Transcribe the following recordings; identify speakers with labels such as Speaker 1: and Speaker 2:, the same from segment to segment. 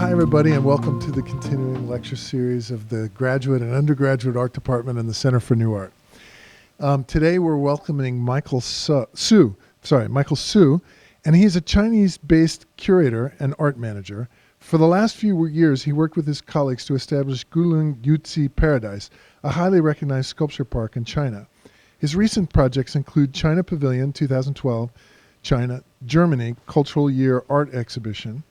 Speaker 1: Hi, everybody, and welcome to the continuing lecture series of the Graduate and Undergraduate Art Department and the Center for New Art. Today, we're welcoming Michael Suh, and he's a Chinese-based curator and art manager. For the last few years, he worked with his colleagues to establish Guilin Yuzi Paradise, a highly recognized sculpture park in China. His recent projects include China Pavillion 2012, Germany Cultural Year Art Exhibition,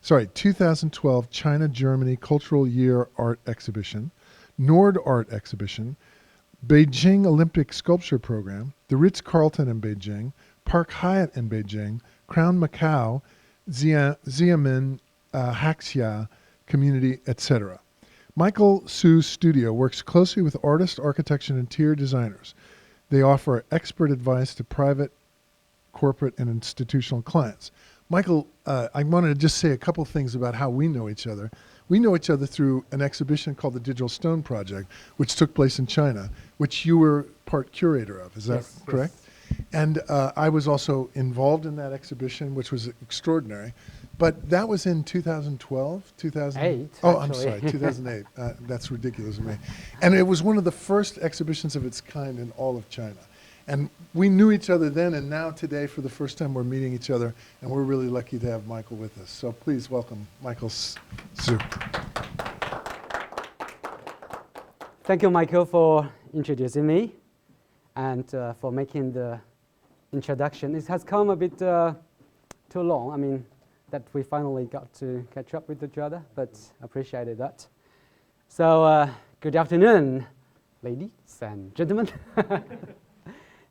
Speaker 1: 2012 China-Germany Cultural Year Art Exhibition, NordArt Exhibition, Beijing Olympic Sculpture Program, the Ritz Carlton in Beijing, Park Hyatt in Beijing, Crown Macau, Xiamen Haixia Community, etc. Suh Studio works closely with artists, architects, and interior designers. They offer expert advice to private, corporate, and institutional clients. Michael, I wanted to just say a couple things about how we know each other. We know each other through an exhibition called the Digital Stone Project, which took place in China, which you were part curator of. Is that correct? Yes. And I was also involved in that exhibition, which was extraordinary. But that was in 2012, 2008. Oh, I'm sorry, 2008. That's ridiculous of me. And it was one of the first exhibitions of its kind in all of China. And we knew each other then, and now today, for the first time, we're meeting each other, and we're really lucky to have Michael with us. So please welcome Michael Suh.
Speaker 2: Thank you, Michael, for introducing me and for making the introduction. It has come a bit too long. I mean, that we finally got to catch up with each other, but appreciated that. So good afternoon, ladies and gentlemen.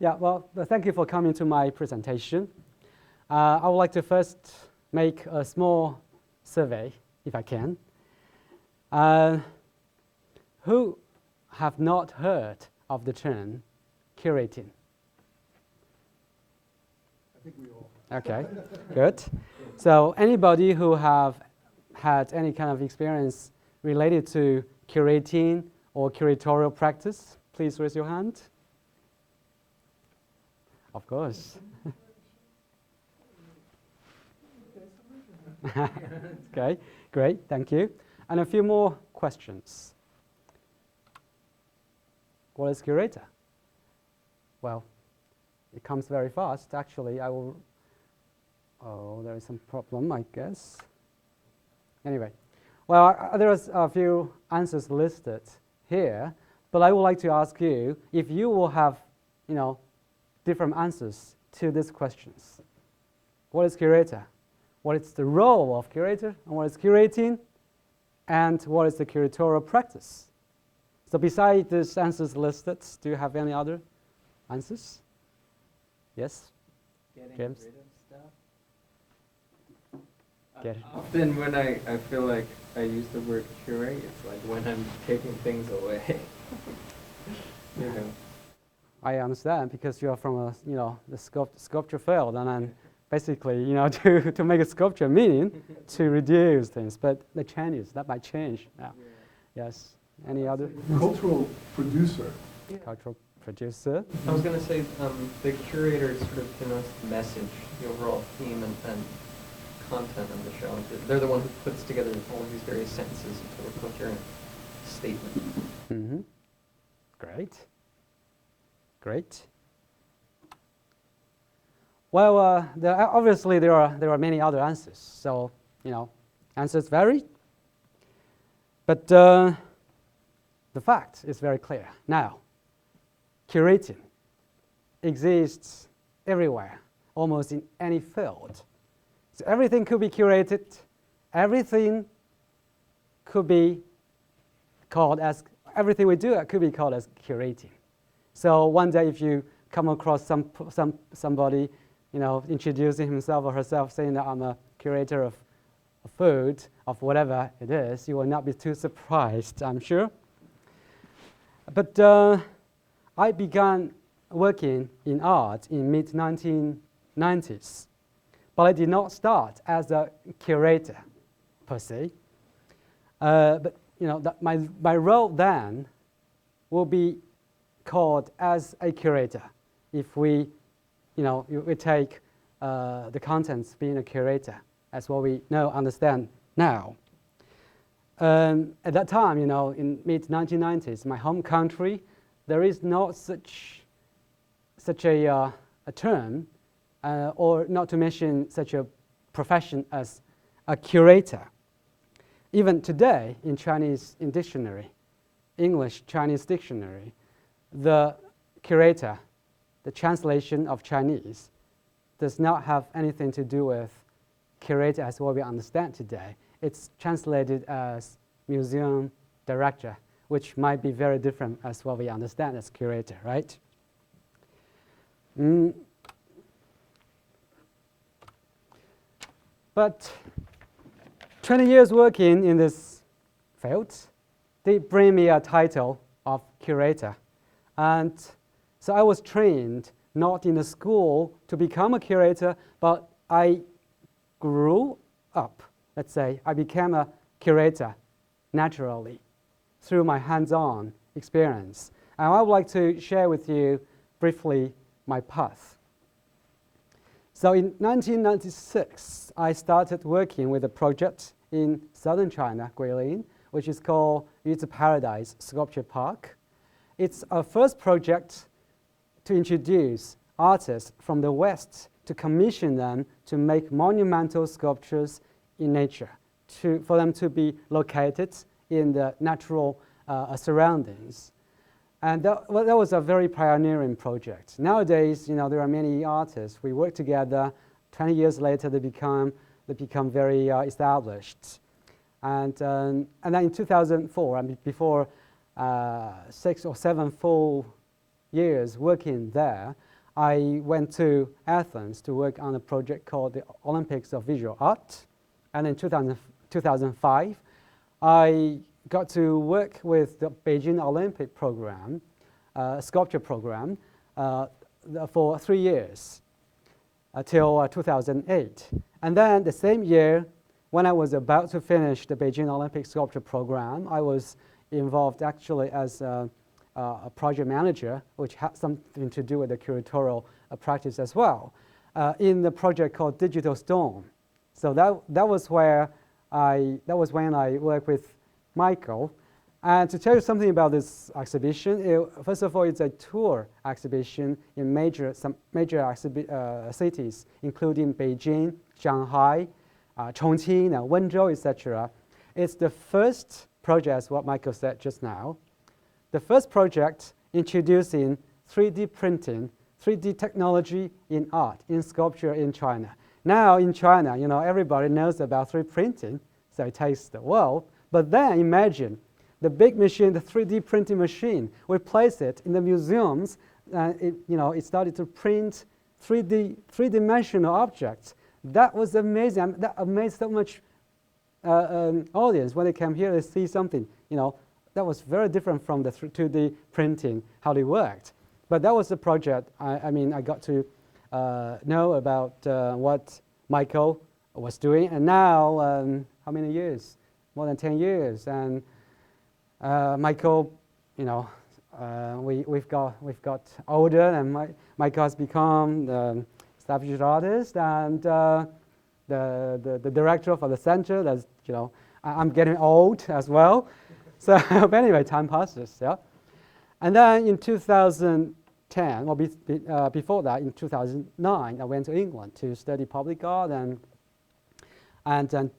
Speaker 2: Yeah, well, thank you for coming to my presentation. I would like to first make a small survey, if I can. Who have not heard of the term curating?
Speaker 1: I think we all.
Speaker 2: Okay, good. So anybody who have had any kind of experience related to curating or curatorial practice, please raise your hand. Of course. Okay, great, thank you. And a few more questions. What is curator? Well, it comes very fast. Actually, oh, there is some problem, I guess. Anyway, well, there are a few answers listed here, but I would like to ask you if you will have, different answers to these questions. What is curator? What is the role of curator? And what is curating? And what is the curatorial practice? So besides these answers listed, do you have any other answers? Yes?
Speaker 3: Getting
Speaker 2: James?
Speaker 3: rid of stuff. Often when I feel like I use the word curate, it's like when I'm taking things away.
Speaker 2: I understand because you are from a, the sculpture field, and then basically, to make a sculpture, meaning to reduce things, but the changes that might change. Yeah. Yes. Any other?
Speaker 1: Cultural producer.
Speaker 2: Yeah. Cultural producer.
Speaker 3: I was going to say the curator sort of denotes the message, the overall theme and content of the show. They're the one who puts together all of these various sentences into a coherent statement.
Speaker 2: Mm-hmm. Great. Great. Well, obviously there are many other answers. So answers vary, but the fact is very clear. Now, curating exists everywhere, almost in any field. So everything could be curated. Everything could be called as everything we do could be called as curating. So one day, if you come across somebody, introducing himself or herself, saying that I'm a curator of food, of whatever it is, you will not be too surprised, I'm sure. But I began working in art in mid-1990s, but I did not start as a curator per se. But my role then will be called as a curator if we take the contents being a curator as what we understand now. At that time, in mid-1990s, my home country, there is not such a term, or not to mention such a profession as a curator. Even today, in Chinese dictionary, English-Chinese dictionary, the curator, the translation of Chinese, does not have anything to do with curator as what we understand today. It's translated as museum director, which might be very different as what we understand as curator, right? But 20 years working in this field did bring me a title of curator. And so I was trained not in the school to become a curator, but I grew up, let's say, I became a curator naturally through my hands-on experience. And I would like to share with you briefly my path. So in 1996, I started working with a project in southern China, Guilin, which is called Yuzi Paradise Sculpture Park. It's our first project to introduce artists from the West to commission them to make monumental sculptures in nature, for them to be located in the natural surroundings. And that was a very pioneering project. Nowadays, there are many artists. We work together. 20 years later, they become very established. And then in 2004, before 6 or 7 full years working there, I went to Athens to work on a project called the Olympics of Visual Art. And in 2005, I got to work with the Beijing Olympic Program, sculpture program, for 3 years until 2008. And then the same year, when I was about to finish the Beijing Olympic Sculpture Program, I was involved actually as a project manager, which had something to do with the curatorial practice as well, in the project called Digital Storm. So that was when I worked with Michael. And to tell you something about this exhibition, first of all, it's a tour exhibition in some major cities, including Beijing, Shanghai, Chongqing, Wenzhou, etc. It's the first project, as what Michael said just now, the first project introducing 3D printing, 3D technology in art, in sculpture in China. Now in China, everybody knows about 3D printing, so it takes the world. But then imagine the big machine, the 3D printing machine. We place it in the museums, and it started to print three-dimensional objects. That was amazing. That amazed so much audience when they came here to see something. That was very different from the 2D printing, how they worked. But that was the project. I got to know about what Michael was doing. And now, how many years? More than 10 years. And Michael, we've got older, and Michael has become the established artist and the director for the center. That's, I'm getting old as well. So but anyway, time passes, yeah. And then in 2010, or before that, in 2009, I went to England to study public art and to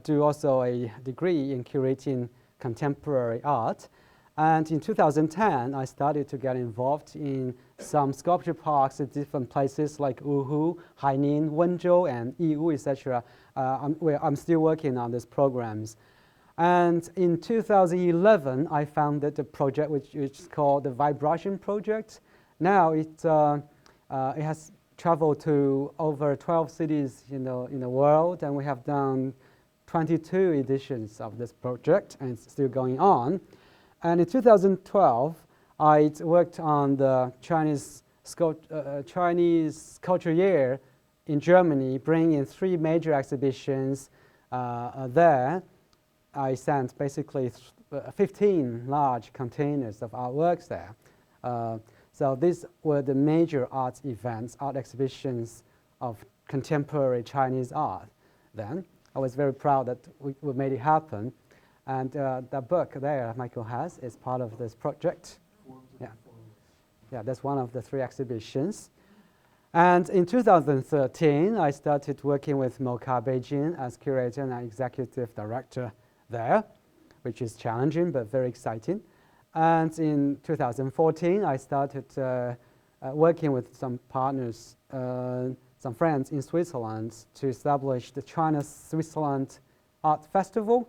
Speaker 2: do also a degree in curating contemporary art. And in 2010, I started to get involved in some sculpture parks at different places like Wuhu, Haining, Wenzhou, and Yiwu, etc. I'm still working on these programs. And in 2011, I founded a project which is called the vibrARTion project. Now it has traveled to over 12 cities in the world, and we have done 22 editions of this project, and it's still going on. And in 2012, I worked on the Chinese Culture Year in Germany, bringing 3 major exhibitions there. I sent basically 15 large containers of artworks there. So these were the major art events, art exhibitions of contemporary Chinese art then. I was very proud that we made it happen. And the book there Michael has is part of this project. Yeah. Yeah, that's one of the 3 exhibitions. And in 2013, I started working with NordArt Beijing as curator and executive director there, which is challenging but very exciting. And in 2014, I started working with some partners, some friends in Switzerland to establish the China-Switzerland Art Festival.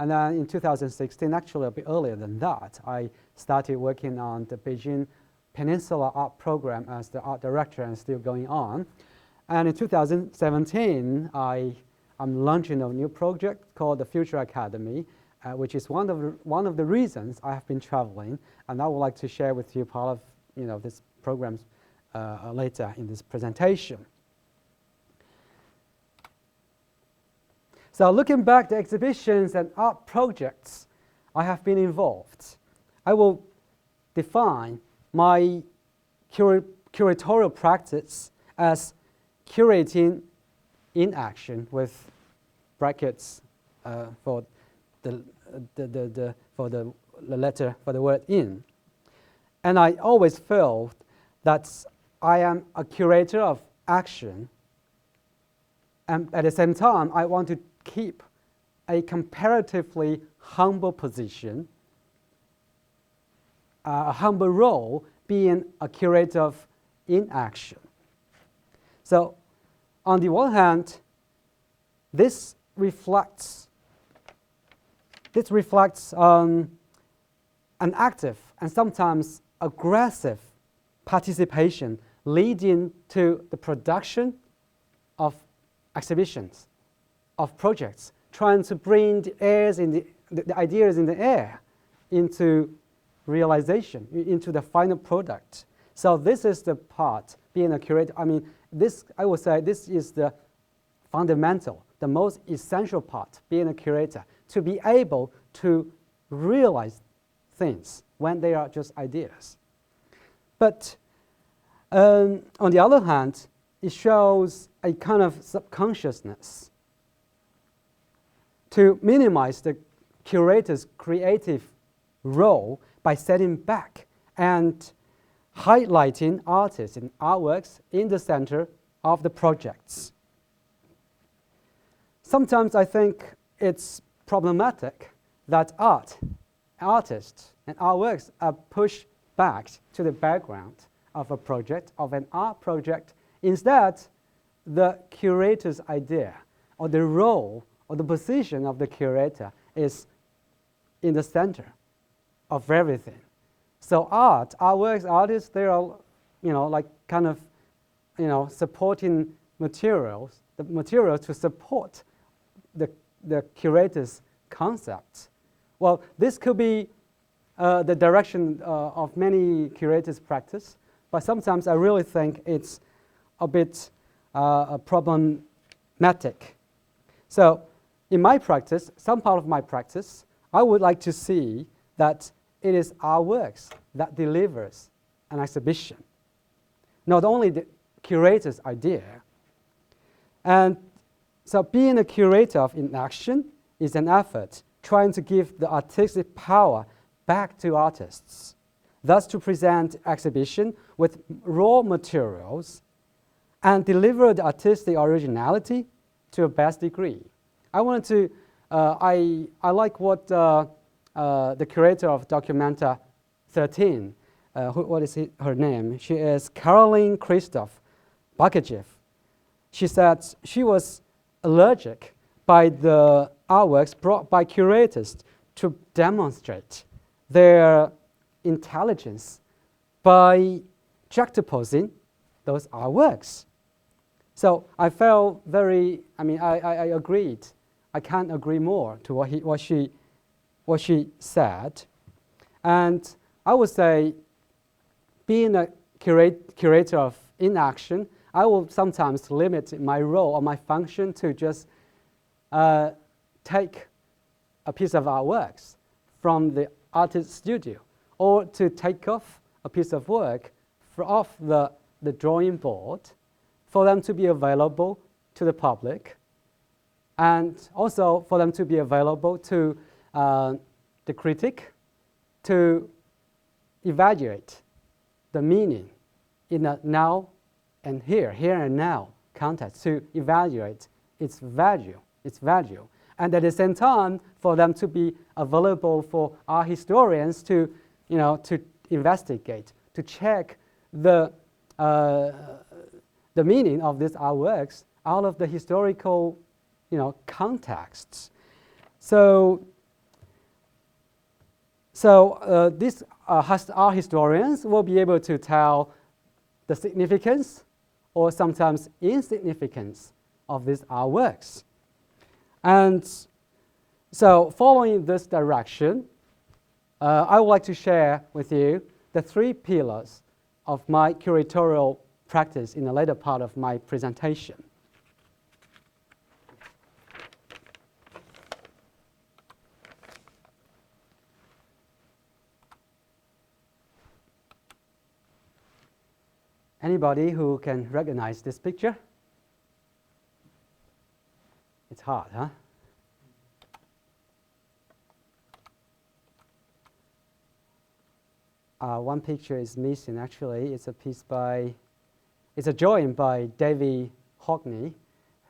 Speaker 2: And then in 2016, actually a bit earlier than that, I started working on the Beijing Peninsula Art Program as the art director and still going on. And in 2017, I'm launching a new project called the Future Academy, which is one of the reasons I have been traveling, and I would like to share with you part of this program later in this presentation. So looking back the exhibitions and art projects I have been involved, I will define my curatorial practice as curating in action with brackets for the letter for the word in. And I always felt that I am a curator of action, and at the same time I want to keep a comparatively humble position, a humble role, being a curator of in action. So on the one hand, this reflects an active and sometimes aggressive participation leading to the production of exhibitions, of projects, trying to bring the ideas in the air into realization, into the final product. So this is the part, being a curator. I mean, I would say this is the fundamental, the most essential part, being a curator, to be able to realize things when they are just ideas. But on the other hand, it shows a kind of subconsciousness to minimize the curator's creative role by setting back and highlighting artists and artworks in the center of the projects. Sometimes I think it's problematic that artists and artworks are pushed back to the background of a project, of an art project. Instead, the curator's idea or the role or the position of the curator is in the center of everything. So artworks, artists, they are, like kind of, supporting materials, the materials to support the curator's concept. Well, this could be the direction of many curators' practice, but sometimes I really think it's a bit problematic. So in my practice, some part of my practice, I would like to see that it is our works that delivers an exhibition, not only the curator's idea. And so being a curator of inaction is an effort trying to give the artistic power back to artists, thus to present exhibition with raw materials and deliver the artistic originality to a best degree. I wanted to, I like what the curator of Documenta 13, what is her name? She is Caroline Christoph Bakajev. She said she was allergic by the artworks brought by curators to demonstrate their intelligence by juxtaposing those artworks. So I felt very, I agreed. I can't agree more to what she said. And I would say, being a curator of inaction, I will sometimes limit my role or my function to just take a piece of artworks from the artist's studio, or to take off a piece of work off the drawing board for them to be available to the public, and also for them to be available to the critic to evaluate the meaning in a now and here and now context, to evaluate its value, and at the same time for them to be available for our historians to, to investigate, to check the meaning of these artworks out of the historical, contexts. So these art historians will be able to tell the significance or sometimes insignificance of these artworks. And so following this direction, I would like to share with you the 3 pillars of my curatorial practice in the later part of my presentation. Anybody who can recognize this picture? It's hard, huh? One picture is missing, actually. It's a piece it's a drawing by David Hockney,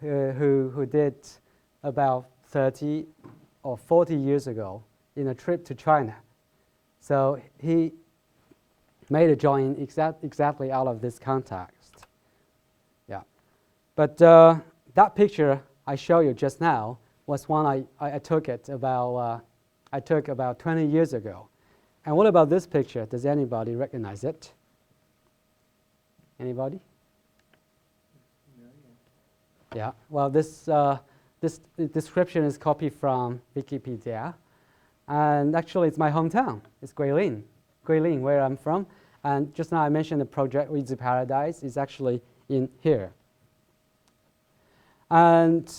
Speaker 2: who did about 30 or 40 years ago in a trip to China. So he made a drawing exactly out of this context. Yeah. But that picture I showed you just now was one I took about 20 years ago. And what about this picture? Does anybody recognize it? Anybody? Yeah. Well, this description is copied from Wikipedia, and actually, it's my hometown. It's Guilin, where I'm from. And just now I mentioned the project Yuzi Paradise is actually in here. And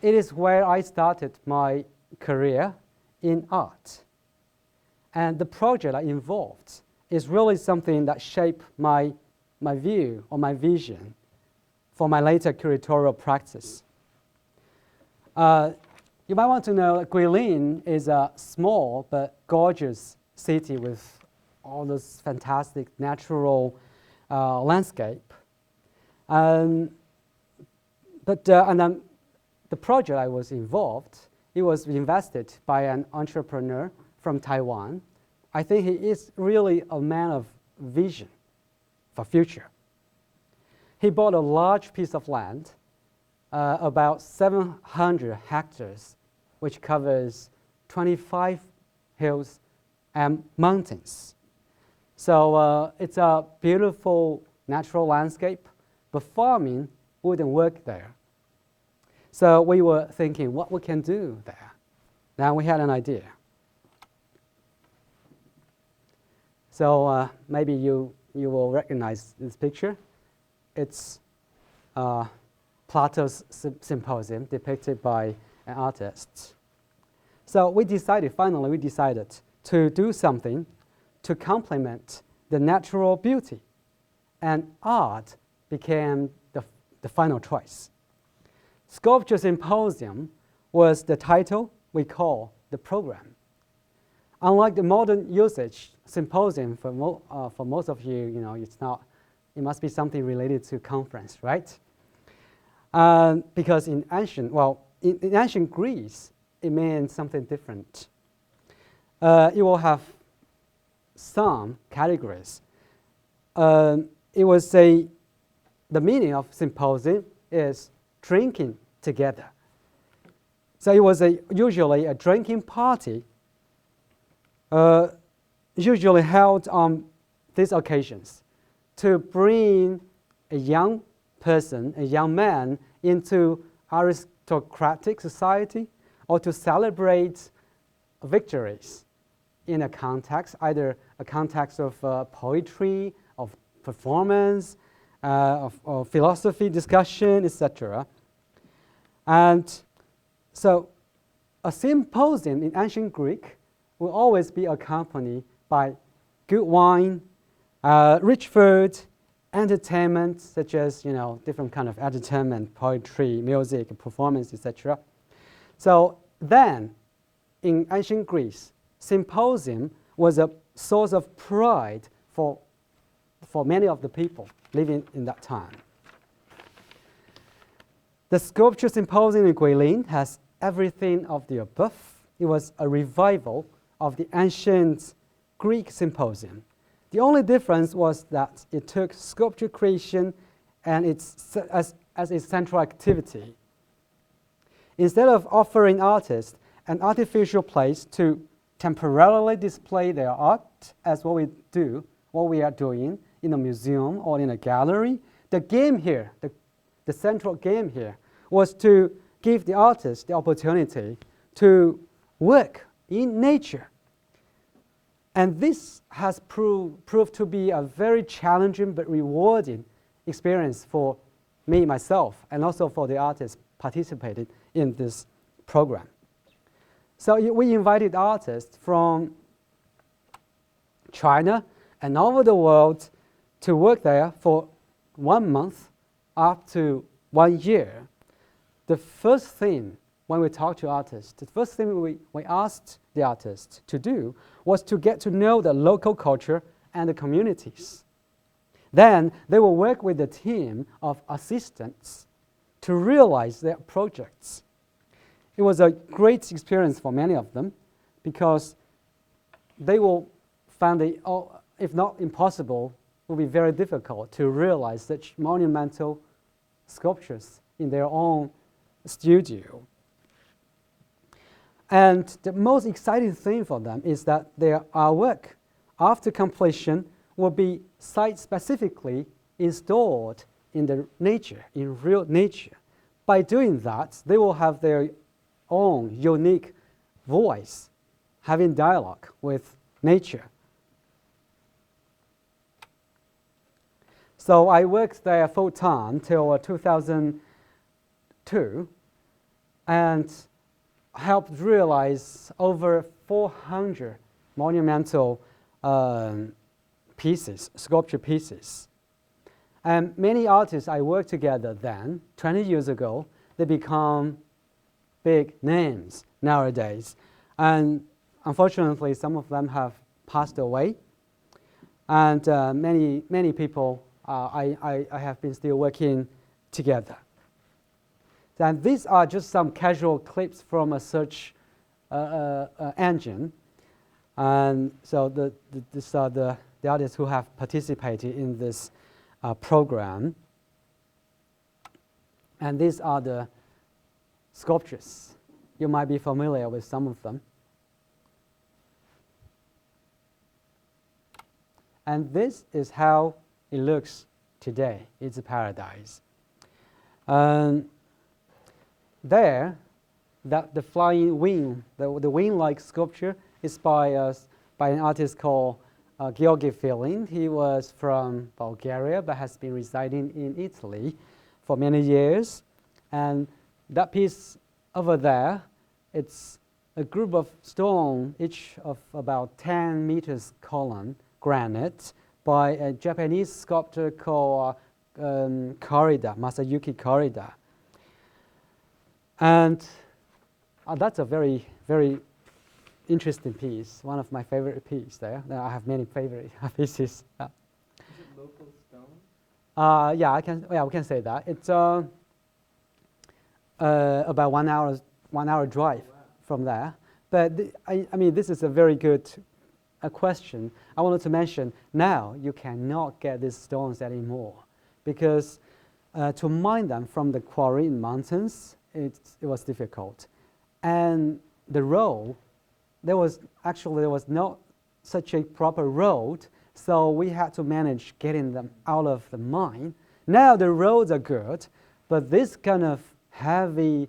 Speaker 2: it is where I started my career in art. And the project I involved is really something that shaped my view or my vision for my later curatorial practice. You might want to know Guilin is a small but gorgeous city with all this fantastic natural landscape. And then the project I was involved, it was invested by an entrepreneur from Taiwan. I think he is really a man of vision for future. He bought a large piece of land, about 700 hectares, which covers 25 hills and mountains. So it's a beautiful natural landscape, but farming wouldn't work there. So we were thinking what we can do there. Now we had an idea. So maybe you will recognize this picture. It's Plato's Symposium depicted by an artist. So finally we decided to do something to complement the natural beauty, and art became the final choice. Sculpture Symposium was the title we call the program. Unlike the modern usage, symposium for most of you, it's not. It must be something related to conference, right? Because in ancient Greece, it meant something different. It will have some categories. It would say the meaning of symposium is drinking together. So it was usually a drinking party, usually held on these occasions to bring a young person, a young man, into aristocratic society or to celebrate victories in a context, either a context of poetry, of performance, of philosophy discussion, etc. And so a symposium in ancient Greek will always be accompanied by good wine, rich food, entertainment, such as different kind of entertainment, poetry, music, performance, etc. So then, in ancient Greece, symposium was a source of pride for many of the people living in that time. The sculpture symposium in Guilin has everything of the above. It was a revival of the ancient Greek symposium. The only difference was that it took sculpture creation and as its central activity. Instead of offering artists an artificial place to temporarily display their art, as what we are doing in a museum or in a gallery, the game here, the central game here, was to give the artist the opportunity to work in nature. And this has proved to be a very challenging but rewarding experience for me, myself, and also for the artists participating in this program. So we invited artists from China and all over the world to work there for 1 month up to 1 year. The first thing when we talked to artists, the first thing we asked the artists to do was to get to know the local culture and the communities. Then they will work with a team of assistants to realize their projects. It was a great experience for many of them because they will find it, if not impossible, it will be very difficult to realize such monumental sculptures in their own studio. And the most exciting thing for them is that their artwork, after completion, will be site-specifically installed in the nature, in real nature. By doing that, they will have their own unique voice, having dialogue with nature. So I worked there full-time till 2002 and helped realize over 400 monumental pieces, sculpture pieces. And many artists I worked together then, 20 years ago, they become big names nowadays. And unfortunately, some of them have passed away. And many people I have been still working together. And these are just some casual clips from a search engine. And so these are the artists who have participated in this program. And these are the sculptures. You might be familiar with some of them. And this is how it looks today. It's a paradise. There, the flying wing, the wing-like sculpture is by an artist called Guilin. He was from Bulgaria but has been residing in Italy for many years. And that piece over there, it's a group of stone, each of about 10 meters column, granite, by a Japanese sculptor called Masayuki Korida. And that's a very, very interesting piece, one of my favorite pieces there. I have many favorite pieces.
Speaker 3: Is it local stone?
Speaker 2: Yeah, we can say that. It's about 1 hour drive from there. But I mean, this is a very good question. I wanted to mention now you cannot get these stones anymore because to mine them from the quarry in mountains, it was difficult. And the road, there was not such a proper road, so we had to manage getting them out of the mine. Now the roads are good, but this kind of heavy,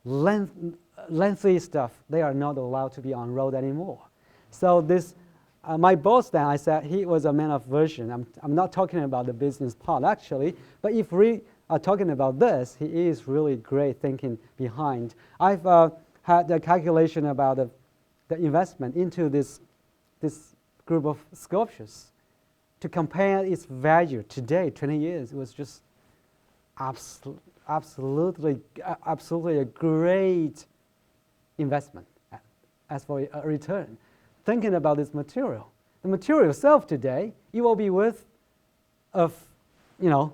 Speaker 2: lengthy stuff, they are not allowed to be on road anymore. So this, my boss then, I said he was a man of vision. I'm not talking about the business part actually, but if we are talking about this, he is really great thinking behind. I've had the calculation about the investment into this group of sculptures. To compare its value today, 20 years, it was just absolutely a great investment. as for a return, thinking about this material. The material itself today, it will be worth of, the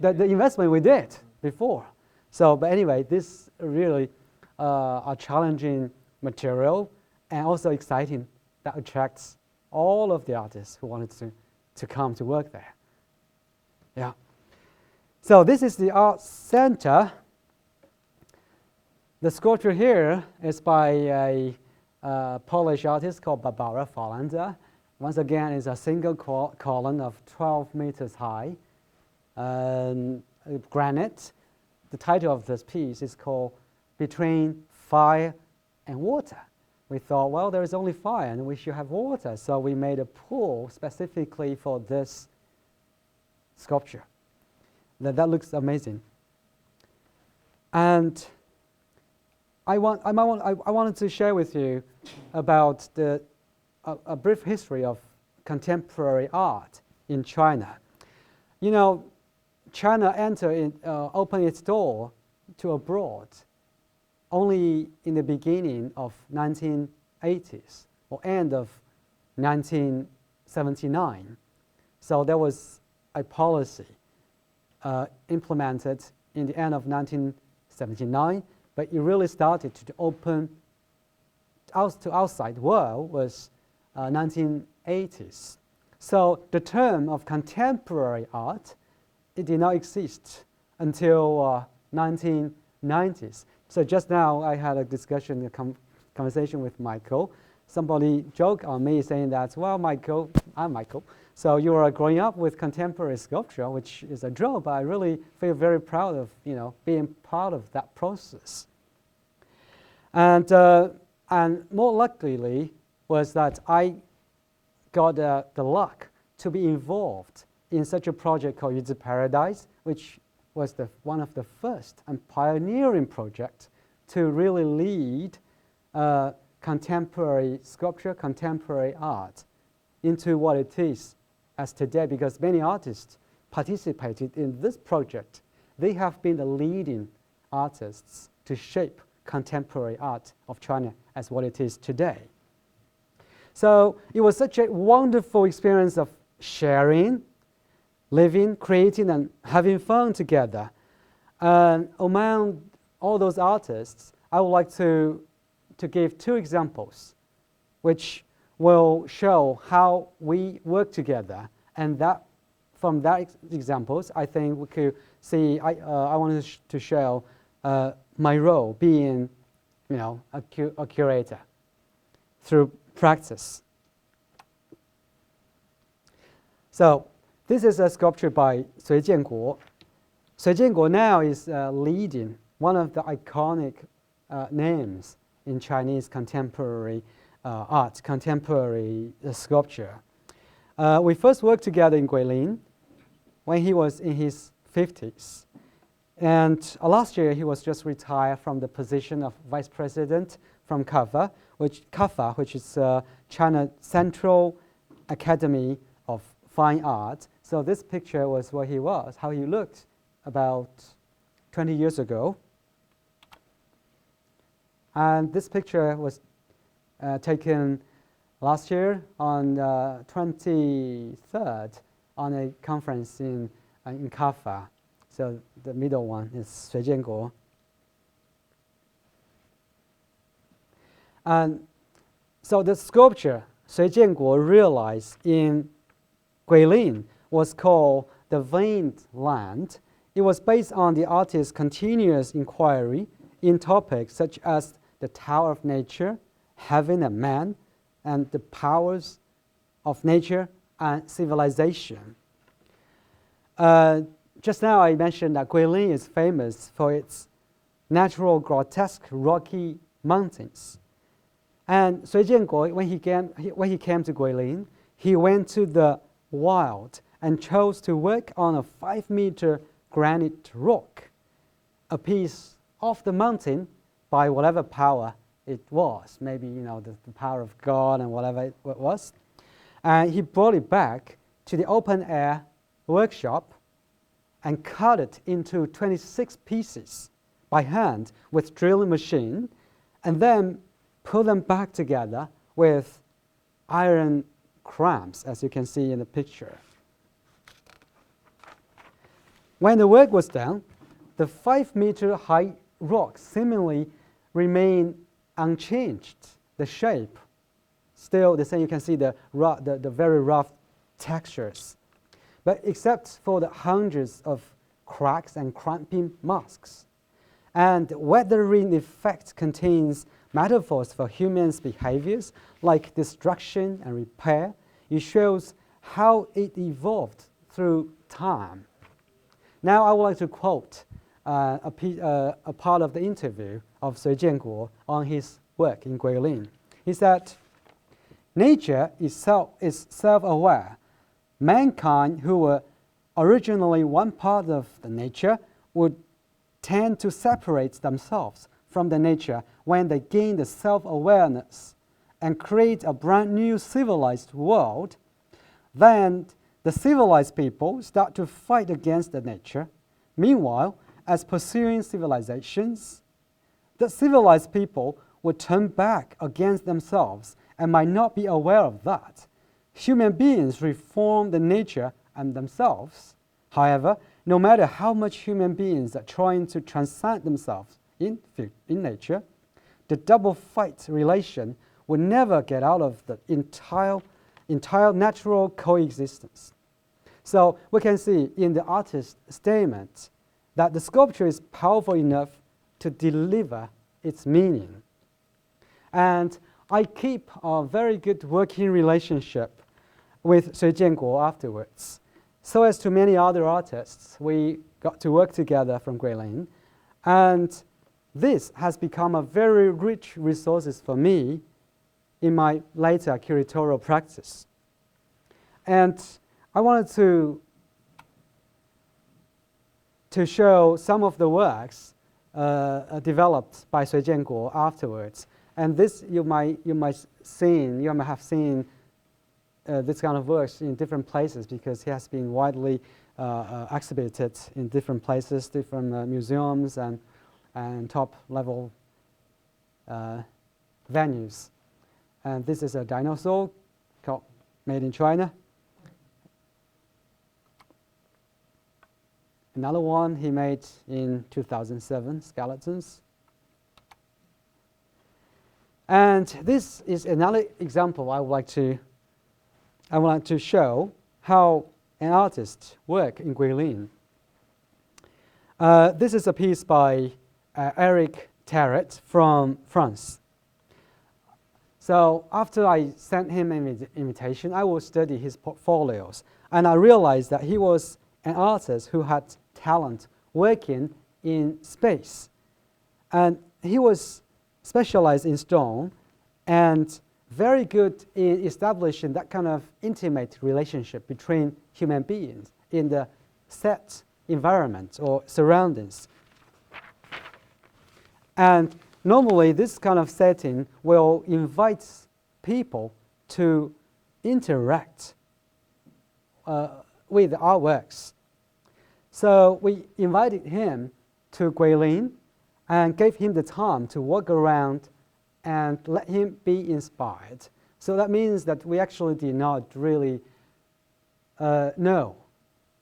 Speaker 2: investment we did before. So, but anyway, this really a challenging material and also exciting that attracts all of the artists who wanted to come to work there. Yeah. So this is the art center. The sculpture here is by a Polish artist called Barbara Folander. Once again, it's a single column of 12 meters high, granite. The title of this piece is called Between Fire and Water. We thought, well, there is only fire and we should have water, so we made a pool specifically for this sculpture. That looks amazing. And I wanted to share with you about a brief history of contemporary art in China. China opened its door to abroad only in the beginning of 1980s or end of 1979. So there was a policy implemented in the end of 1979, but it really started to open to outside world was 1980s. So the term of contemporary art, it did not exist until 1990s. So just now I had a discussion, conversation with Michael. Somebody joked on me saying that, well, Michael, I'm Michael, so you are growing up with contemporary sculpture, which is a joke, but I really feel very proud of being part of that process. And more luckily was that I got the luck to be involved in such a project called Yuzi Paradise, which was one of the first and pioneering projects to really lead contemporary sculpture, contemporary art into what it is as today, because many artists participated in this project. They have been the leading artists to shape contemporary art of China as what it is today. So it was such a wonderful experience of sharing, living, creating, and having fun together. And among all those artists, I would like to give two examples which will show how we work together. And that from that examples, I think we could see, I wanted to show my role being, a curator through practice. So this is a sculpture by Sui Jianguo. Sui Jianguo now is leading one of the iconic names in Chinese contemporary art, contemporary sculpture. We first worked together in Guilin when he was in his 50s. And last year, he was just retired from the position of vice president from CAFA, which is China Central Academy of Fine Art. So this picture was what he was, how he looked about 20 years ago. And this picture was taken last year on 23rd on a conference in CAFA. So the middle one is Sui Jianguo. And so the sculpture Sui Jianguo realized in Guilin was called The Veined Land. It was based on the artist's continuous inquiry in topics such as the Tower of Nature, heaven and man, and the powers of nature and civilization. Just now I mentioned that Guilin is famous for its natural grotesque rocky mountains. And Sui Jianguo, when he came to Guilin, he went to the wild and chose to work on a 5-meter granite rock, a piece of the mountain by whatever power it was, maybe the power of God and whatever it was. And he brought it back to the open air workshop and cut it into 26 pieces by hand with drilling machine, and then put them back together with iron clamps, as you can see in the picture. When the work was done, the 5-meter high rock seemingly remained unchanged. The shape still the same. You can see the very rough textures. But except for the hundreds of cracks and cramping marks. And weathering effect contains metaphors for humans' behaviors like destruction and repair. It shows how it evolved through time. Now I would like to quote a part of the interview of Cui Jianguo on his work in Guilin. He said, "Nature is self-aware. Mankind, who were originally one part of the nature, would tend to separate themselves from the nature when they gain the self-awareness and create a brand new civilized world. Then the civilized people start to fight against the nature. Meanwhile, as pursuing civilizations, the civilized people would turn back against themselves and might not be aware of that. Human beings reform the nature and themselves. However, no matter how much human beings are trying to transcend themselves in nature, the double fight relation will never get out of the entire natural coexistence." So we can see in the artist's statement that the sculpture is powerful enough to deliver its meaning. And I keep a very good working relationship with Cui Jianguo afterwards. So as to many other artists, we got to work together from Guilin, and this has become a very rich resources for me in my later curatorial practice. And I wanted to show some of the works developed by Cui Jianguo afterwards. And this you might have seen this kind of works in different places because he has been widely exhibited in different places, different museums and top-level venues. And this is a dinosaur made in China. Another one he made in 2007, skeletons. And this is another example I would like to show how an artist works in Guilin. This is a piece by Eric Terret from France. So after I sent him an invitation, I will study his portfolios. And I realized that he was an artist who had talent working in space. And he was specialized in stone and very good in establishing that kind of intimate relationship between human beings in the set environment or surroundings. And normally this kind of setting will invite people to interact with our works. So we invited him to Guilin and gave him the time to walk around and let him be inspired. So that means that we actually did not really know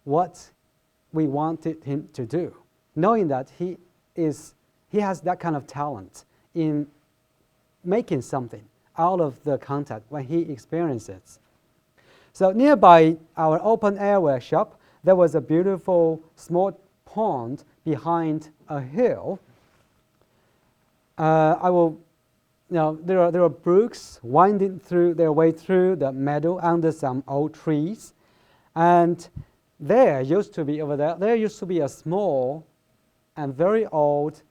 Speaker 2: what we wanted him to do, knowing that he has that kind of talent in making something out of the content when he experiences it. So nearby our open air workshop, there was a beautiful small pond behind a hill. There are brooks winding through their way through the meadow under some old trees, and there used to be a small and very old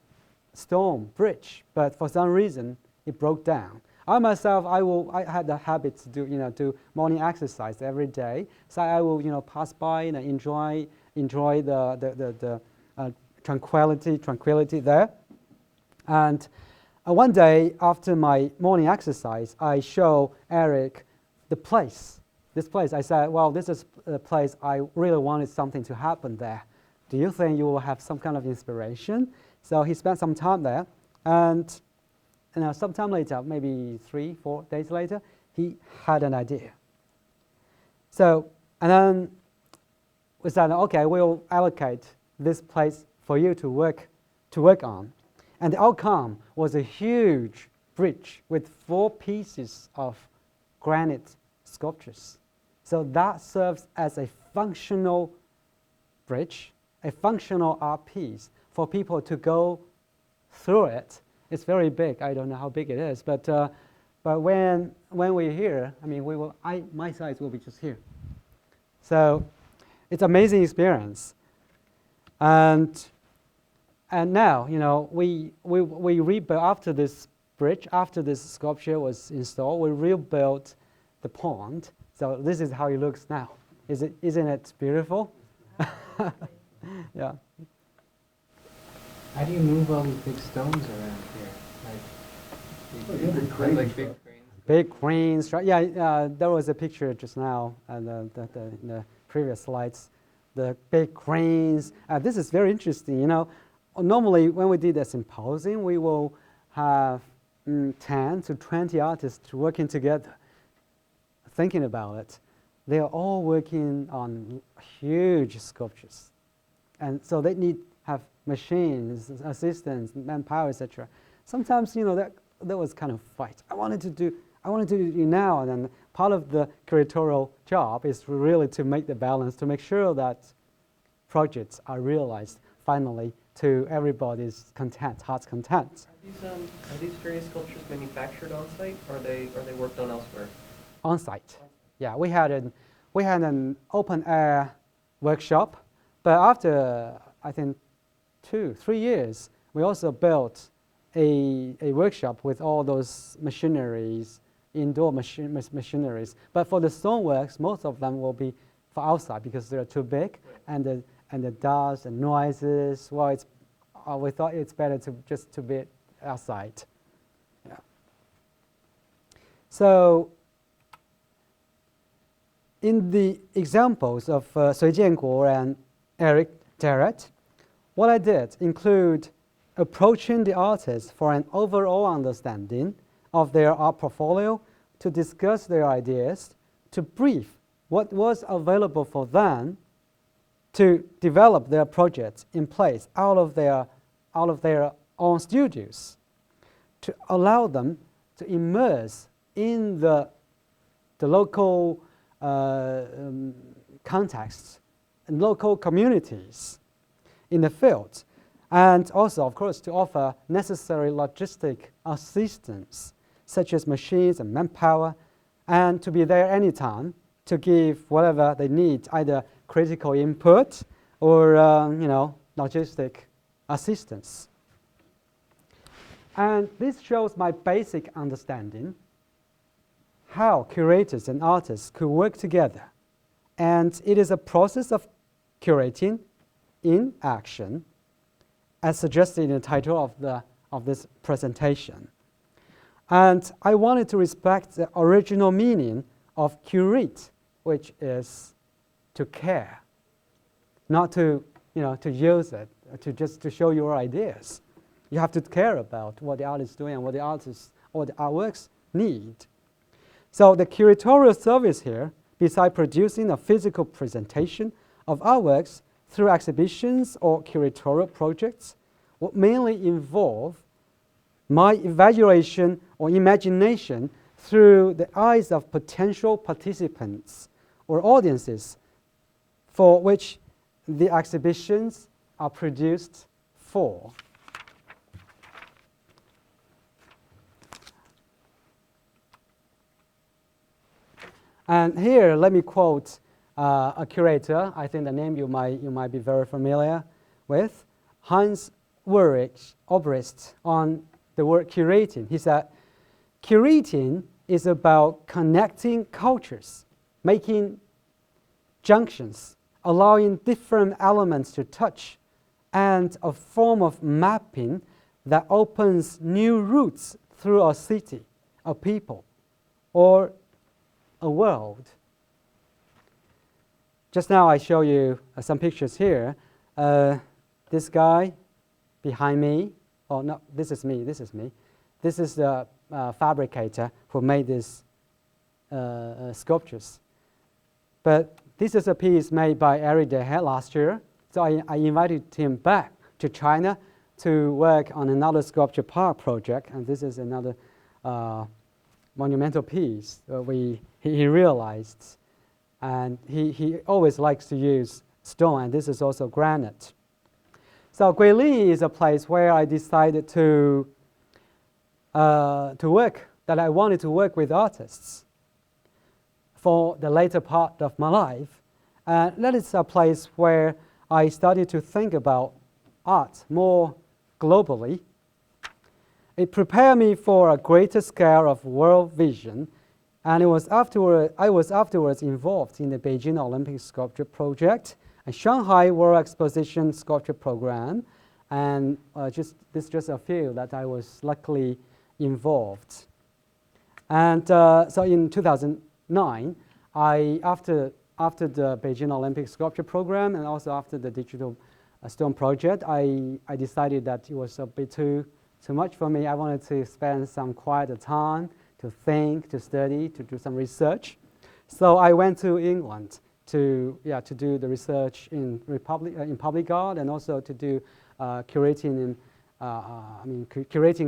Speaker 2: stone bridge, but for some reason it broke down. I myself, I had the habit to do morning exercise every day, so I will pass by and enjoy the tranquility there. And one day after my morning exercise, I show Eric this place. I said, well, this is a place I really wanted something to happen there. Do you think you will have some kind of inspiration? So he spent some time there, and sometime later, maybe 3-4 days later, he had an idea. So, and then we said, okay, we'll allocate this place for you to work on. And the outcome was a huge bridge with 4 pieces of granite sculptures. So that serves as a functional bridge, a functional art piece for people to go through it. It's very big. I don't know how big it is, but when we're here, I mean, my size will be just here. So it's amazing experience. And now, you know, we rebuilt after this bridge, after this sculpture was installed, we rebuilt the pond. So this is how it looks now. Isn't it beautiful? Yeah.
Speaker 4: How do you move all these big stones around here? Like big cranes?
Speaker 2: Big cranes. Yeah, there was a picture just now in the previous slides. The big cranes. This is very interesting. You know, normally when we did a symposium, we will have 10 to 20 artists working together, thinking about it. They are all working on huge sculptures, and so they need have machines, assistants, manpower, etc. Sometimes, you know, that was kind of fight. I wanted to do it now, and then part of the curatorial job is really to make the balance, to make sure that projects are realized finally to everybody's content, heart's content.
Speaker 3: Are these various sculptures manufactured on site, or are they worked on elsewhere?
Speaker 2: On site. Yeah, we had an open air workshop, but after I think 2-3 years, we also built a workshop with all those machineries, indoor machineries. But for the stoneworks, most of them will be for outside because they're too big, and the dust and noises. Well, we thought it's better to be outside. Yeah. So in the examples of Sui Jianguo and Eric Jarrett, what I did include approaching the artists for an overall understanding of their art portfolio, to discuss their ideas, to brief what was available for them to develop their projects in place out of their own studios, to allow them to immerse in the local contexts and local communities in the field, and also, of course, to offer necessary logistic assistance, such as machines and manpower, and to be there anytime to give whatever they need, either critical input or logistic assistance. And this shows my basic understanding how curators and artists could work together. And it is a process of curating in action, as suggested in the title of this presentation. And I wanted to respect the original meaning of curate, which is to care, not to use it to show your ideas. You have to care about what the artist is doing and what the artists or the artworks need. So the curatorial service here, besides producing a physical presentation of artworks through exhibitions or curatorial projects, will mainly involve my evaluation or imagination through the eyes of potential participants or audiences for which the exhibitions are produced for. And here, let me quote a curator. I think the name you might be very familiar with, Hans Ulrich Obrist, on the word curating. He said, "Curating is about connecting cultures, making junctions, allowing different elements to touch, and a form of mapping that opens new routes through a city, a people, or a world." Just now I show you some pictures here. This guy behind me, oh no, this is me. this is the fabricator who made these sculptures. But this is a piece made by Eric Dehaye last year. So I invited him back to China to work on another sculpture park project, and this is another monumental piece he realized. And he always likes to use stone, and this is also granite. So Guilin is a place where I decided to work, that I wanted to work with artists for the later part of my life. And that is a place where I started to think about art more globally. It prepared me for a greater scale of world vision, and I was afterwards involved in the Beijing Olympic Sculpture Project, a Shanghai World Exposition Sculpture Program, and just a few that I was luckily involved. And so in 2009, after the Beijing Olympic Sculpture Program and also after the digital stone project, I decided that it was a bit too much for me. I wanted to spend some quiet time to think, to study, to do some research. So I went to England to do the research in public art, and also to do curating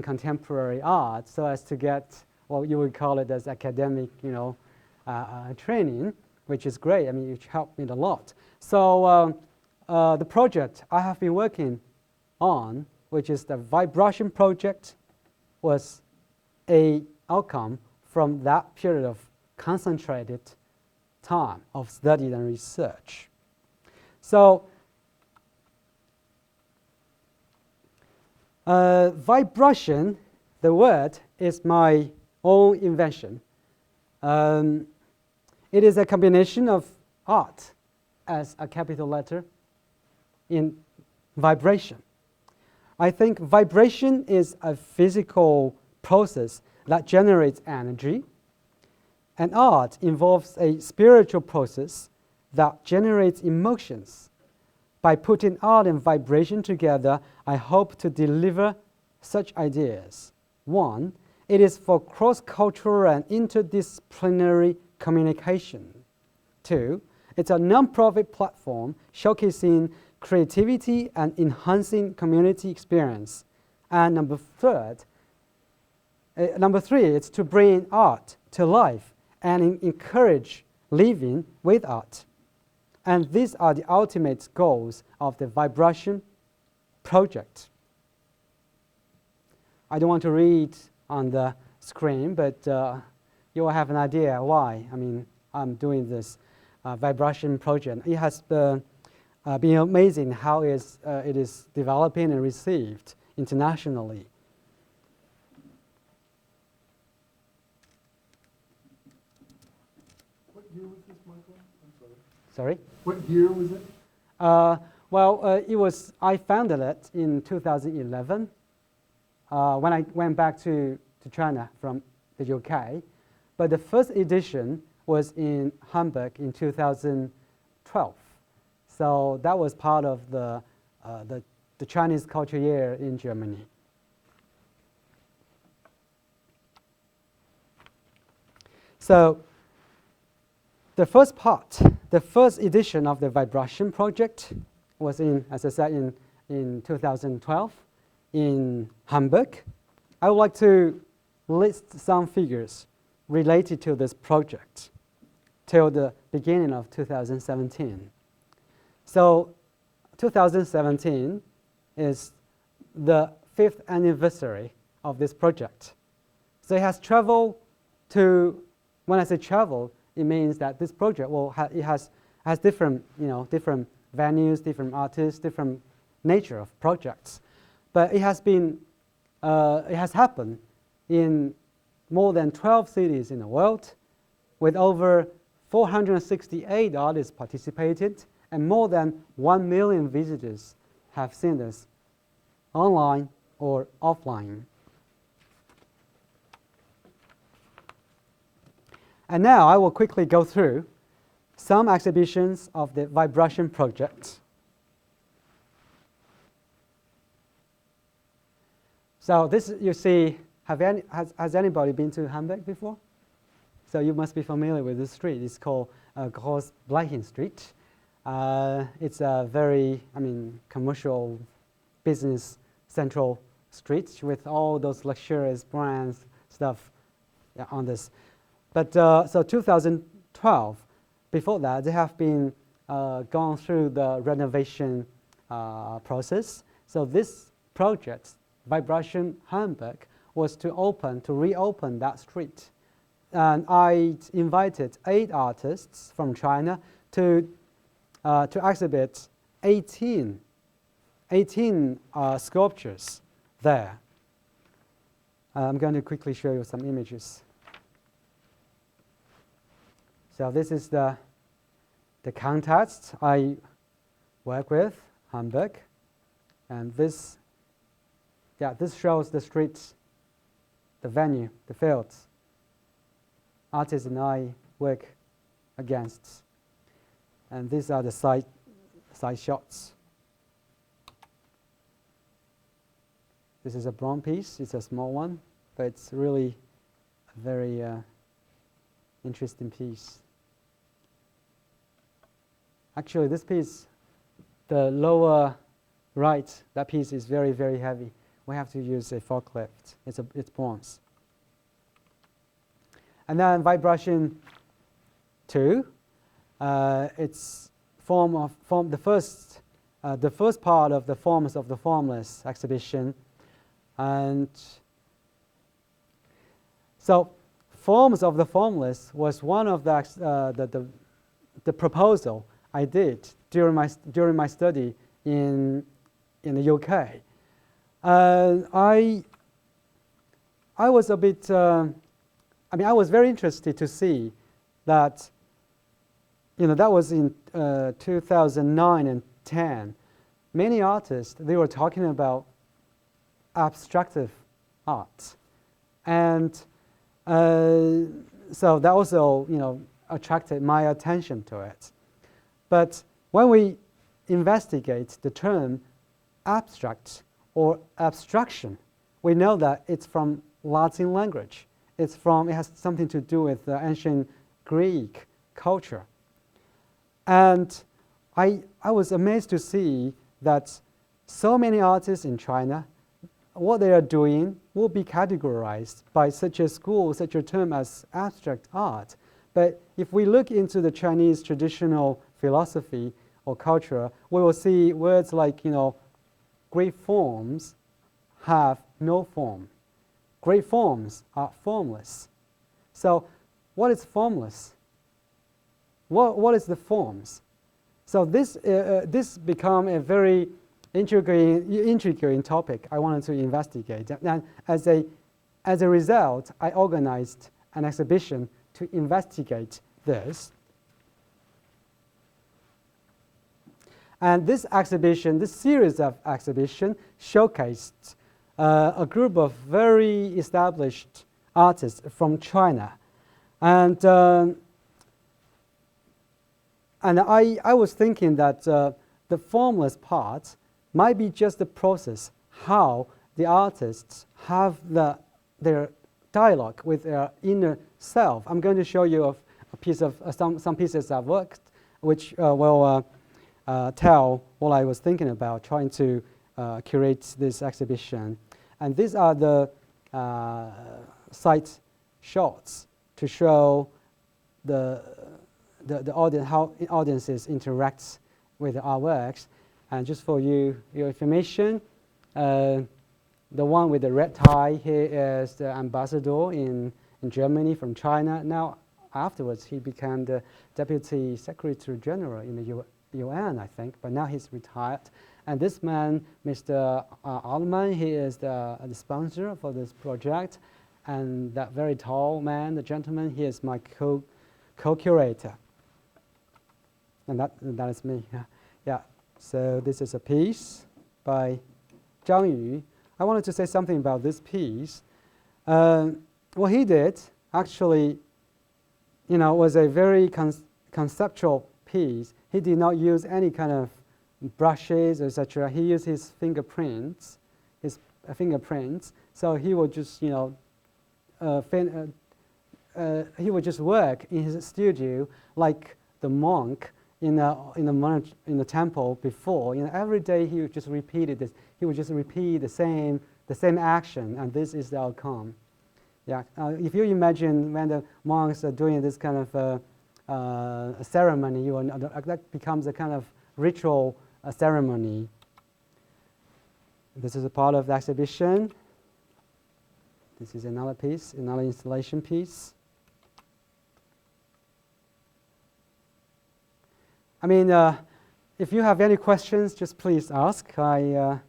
Speaker 2: contemporary art, so as to get what you would call it as academic, training, which is great. I mean, it helped me a lot. So the project I have been working on, which is the vibrARTion project, was an outcome from that period of concentrated time of study and research. So vibrARTion, the word, is my own invention. It is a combination of art as a capital letter in vibration. I think vibration is a physical process that generates energy, and art involves a spiritual process that generates emotions. By putting art and vibration together, I hope to deliver such ideas. 1, it is for cross-cultural and interdisciplinary communication. 2, it's a non-profit platform showcasing creativity and enhancing community experience. And number 3, it's to bring art to life and encourage living with art. And these are the ultimate goals of the vibrARTion project. I don't want to read on the screen, but you will have an idea why. I mean, I'm doing this vibrARTion project. It has been amazing how it is developing and received internationally.
Speaker 1: What year was this, Michael? I'm sorry.
Speaker 2: Sorry?
Speaker 1: What year was it?
Speaker 2: I founded it in 2011 when I went back to China from the UK. But the first edition was in Hamburg in 2012. So that was part of the Chinese Culture Year in Germany. So the first part, the first edition of the vibrARTion project was as I said, in 2012 in Hamburg. I would like to list some figures related to this project till the beginning of 2017. So 2017 is the 5th anniversary of this project. So it has traveled to, when I say travel, it means that this project it has different, different venues, different artists, different nature of projects. But it has happened in more than 12 cities in the world, with over 468 artists participated, and more than 1 million visitors have seen this online or offline. And now I will quickly go through some exhibitions of the vibrARTion project. So this, you see, Has anybody been to Hamburg before? So you must be familiar with this street. It's called Großbleichen Street. It's a very, commercial business central street with all those luxurious brands stuff on this. But so 2012, before that, they have been gone through the renovation process. So this project, vibrARTion Hamburg, was to reopen that street. And I invited 8 artists from China to exhibit 18 sculptures there. I'm going to quickly show you some images. So this is the context I work with, Hamburg, and this shows the streets, the venue, the fields artists and I work against. And these are the side shots. This is a bronze piece. It's a small one, but it's really a very interesting piece. Actually, this piece, the lower right, that piece is very, very heavy. We have to use a forklift. It's bronze. And then vibrARTion 2, it's the first part of the Forms of the Formless exhibition. And so Forms of the Formless was one of the proposal I did during my study in the UK. I was a bit. I was very interested to see that. That was in 2009 and 10. Many artists, they were talking about abstractive art, and so that also attracted my attention to it. But when we investigate the term abstract or abstraction, we know that it's from Latin language. It has something to do with the ancient Greek culture. And I was amazed to see that so many artists in China, what they are doing will be categorized by such a school, such a term as abstract art. But if we look into the Chinese traditional philosophy or culture, we will see words like, great forms have no form. Great forms are formless. So what is formless? What is the forms? So this become a very intriguing topic I wanted to investigate. And as a result, I organized an exhibition to investigate this. And this series of exhibition showcased a group of very established artists from China. And I was thinking that the formless part might be just the process, how the artists have their dialogue with their inner self. I'm going to show you a piece of some pieces I've worked, which will tell what I was thinking about trying to curate this exhibition. And these are the side shots to show the audience, how audiences interact with our works. And just for your information, the one with the red tie here is the ambassador in Germany from China. Now, afterwards, he became the Deputy Secretary General in the UN, I think, but now he's retired. And this man, Mr. Altman, he is the sponsor for this project. And that very tall man, the gentleman, he is my co-curator. And that is me. Yeah. So this is a piece by Zhang Yu. I wanted to say something about this piece. What he did actually, was a very conceptual piece. He did not use any kind of brushes, etc. He used his fingerprints, his fingerprints. So he would just, he would just work in his studio like the monk in the temple before. Every day he would just repeat this. He would just repeat the same action, and this is the outcome. Yeah. If you imagine when the monks are doing this kind of a ceremony, that becomes a kind of ritual ceremony. This is a part of the exhibition. This is another piece, another installation piece. I mean, if you have any questions, just please ask. I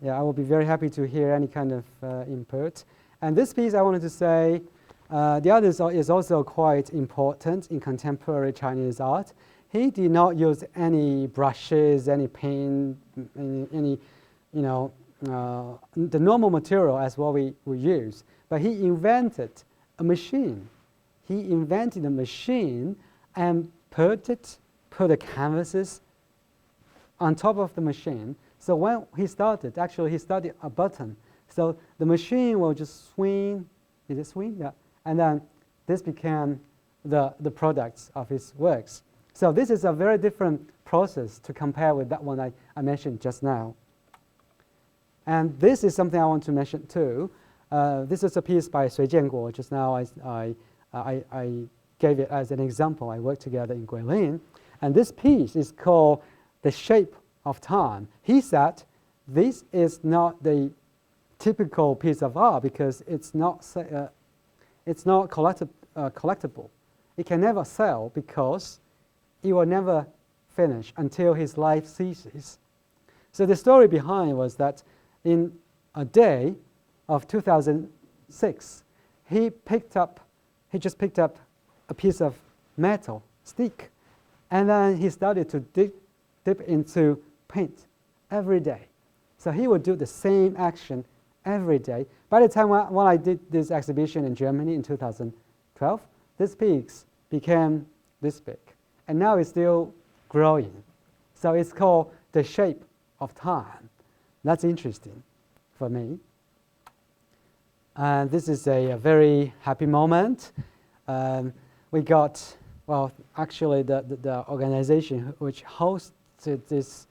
Speaker 2: will be very happy to hear any kind of input. And this piece, I wanted to say, the other is also quite important in contemporary Chinese art. He did not use any brushes, any paint, any the normal material as what we use. But he invented a machine. He invented a machine and put the canvases on top of the machine. So when he started, actually he started a button. So the machine will just swing. Did it swing? Yeah. And then this became the products of his works. So this is a very different process to compare with that one I mentioned just now. And this is something I want to mention too. This is a piece by Sui Jianguo. Just now I gave it as an example. I worked together in Guilin. And this piece is called The Shape of Time. He said this is not the typical piece of art because it's not collectible. It can never sell because it will never finish until his life ceases. So the story behind was that in a day of 2006, he just picked up a piece of metal stick, and then he started to dip into paint every day. So he would do the same action every day. By the time when I did this exhibition in Germany in 2012, this piece became this big. And now it's still growing. So it's called The Shape of Time. That's interesting for me. And this is a very happy moment. We got, well, actually the organization which hosted this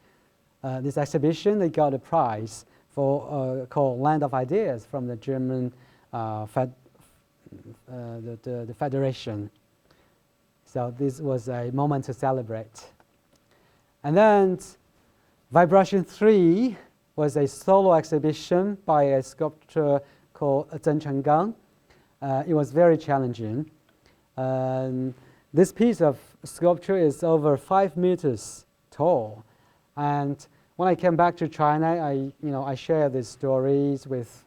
Speaker 2: exhibition, they got a prize for called Land of Ideas from the German the Federation. So this was a moment to celebrate. And then vibrARTion 3 was a solo exhibition by a sculptor called Zheng Chenggang. It was very challenging. This piece of sculpture is over 5 meters tall. And when I came back to China, I shared these stories with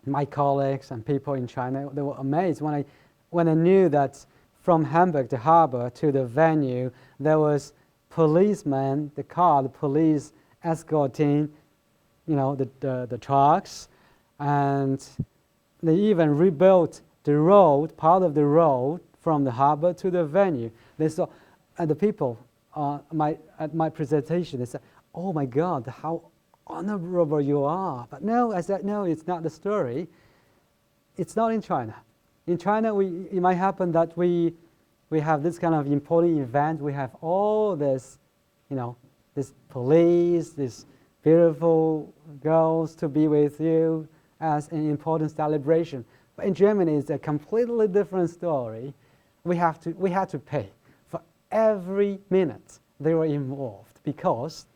Speaker 2: my colleagues and people in China. They were amazed when I knew that from Hamburg, the harbor, to the venue, there was policemen, the police escorting, the trucks, and they even rebuilt the road, part of the road from the harbor to the venue. They saw, and the people at my presentation, they said, "Oh my God, how honorable you are!" But no, I said, no, it's not the story. It's not in China. In China, it might happen that we have this kind of important event. We have all this, this police, these beautiful girls to be with you as an important celebration. But in Germany, it's a completely different story. We had to pay for every minute they were involved because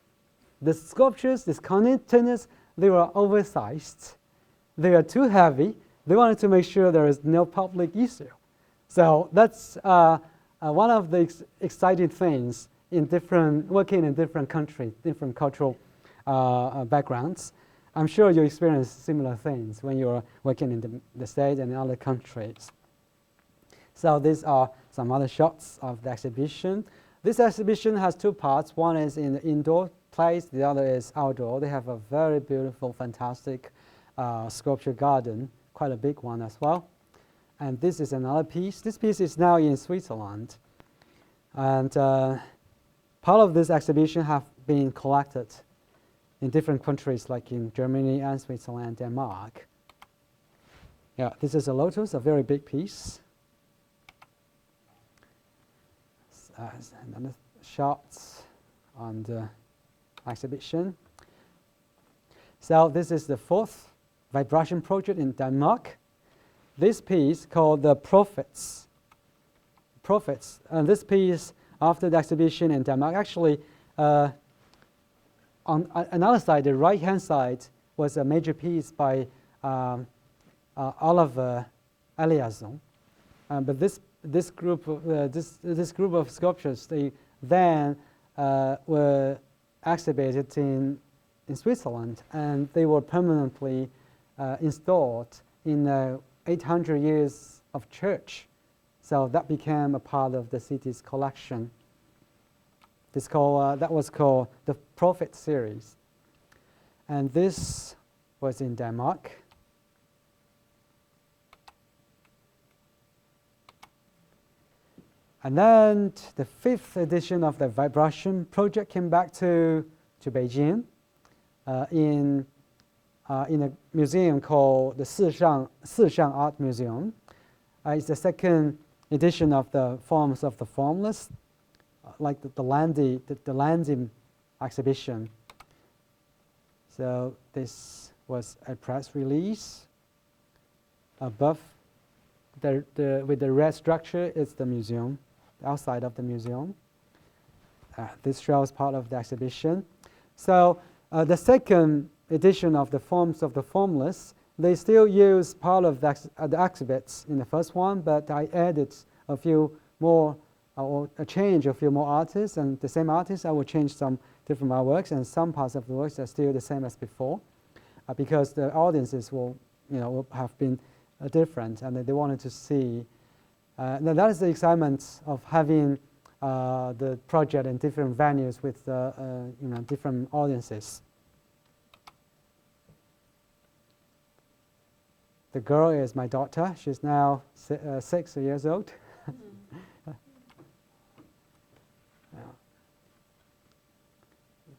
Speaker 2: the sculptures, these containers, they were oversized. They are too heavy. They wanted to make sure there is no public issue. So that's one of the exciting things in working in different countries, different cultural backgrounds. I'm sure you experience similar things when you're working in the States and in other countries. So these are some other shots of the exhibition. This exhibition has two parts. One is in the indoor place, the other is outdoor. They have a very beautiful, fantastic sculpture garden, quite a big one as well. And this is another piece. This piece is now in Switzerland. And part of this exhibition have been collected in different countries like in Germany and Switzerland, Denmark. Yeah, this is a lotus, a very big piece. Another shots on the exhibition. So this is the fourth vibrARTion project in Denmark. This piece called the Prophets. And this piece after the exhibition in Denmark, actually on another side, the right-hand side, was a major piece by Oliver Eliasson. But this group of sculptures, they then were exhibited in Switzerland, and they were permanently installed in 800 years of church. So that became a part of the city's collection. That was called the Prophet series. And this was in Denmark. And then the fifth edition of the vibrARTion project came back to Beijing in a museum called the Sixiang Art Museum. It's the second edition of the Forms of the Formless, like the landing exhibition. So this was a press release. Above, with the red structure, is the museum, the outside of the museum. This shows part of the exhibition. So the second edition of the Forms of the Formless, they still use part of the exhibits in the first one, but I added a few more, or change a few more artists, and the same artists, I will change some different artworks, and some parts of the works are still the same as before, because the audiences will have been different, and they wanted to see. Now that is the excitement of having the project in different venues with different audiences. The girl is my daughter. She's now 6 years old.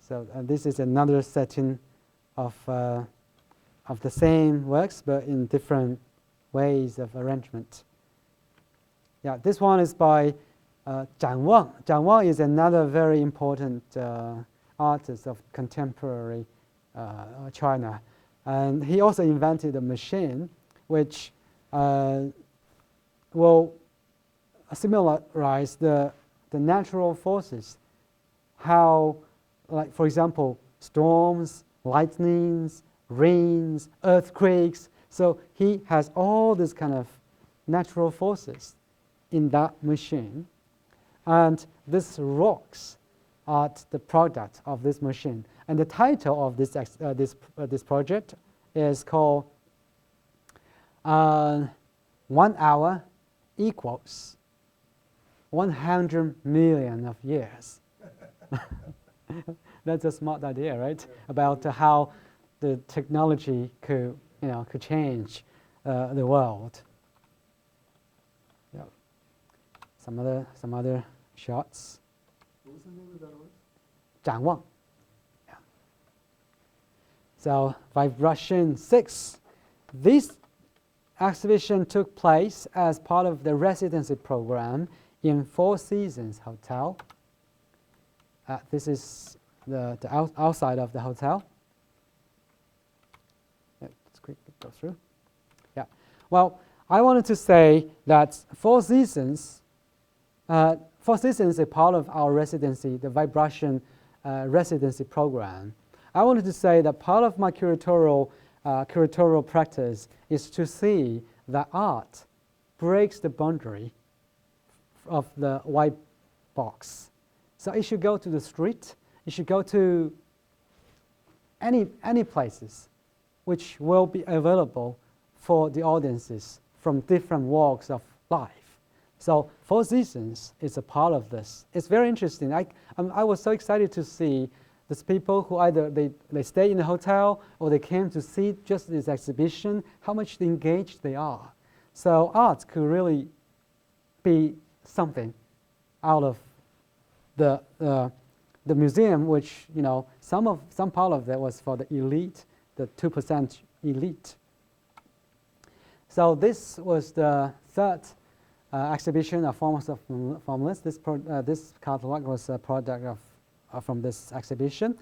Speaker 2: So this is another setting of the same works, but in different ways of arrangement. Yeah, this one is by Zhang Wang. Zhang Wang is another very important artist of contemporary China, and he also invented a machine which will similarize the natural forces. How, like for example, storms, lightnings, rains, earthquakes. So he has all these kind of natural forces in that machine, and these rocks are the product of this machine. And the title of this project is called 1 hour equals 100 million of years. That's a smart idea, right? About how the technology could change the world. Yeah. Some other shots.
Speaker 1: What was the name of that one?
Speaker 2: Zhang Wang. Yeah. So vibrARTion 6. This exhibition took place as part of the residency program in Four Seasons Hotel. This is the outside of the hotel. Let's quickly go through. Yeah. Well, I wanted to say that Four Seasons is a part of our residency, the vibrARTion residency program. I wanted to say that part of my curatorial practice is to see that art breaks the boundary of the white box. So it should go to the street, it should go to any places which will be available for the audiences from different walks of life. So Four Seasons is a part of this. It's very interesting. I was so excited to see these people who either they stay in the hotel or they came to see just this exhibition, how much engaged they are. So art could really be something out of the the museum, which some part of that was for the elite, the 2% elite. So this was the third exhibition of forms of formless. This catalog was a product from this exhibition.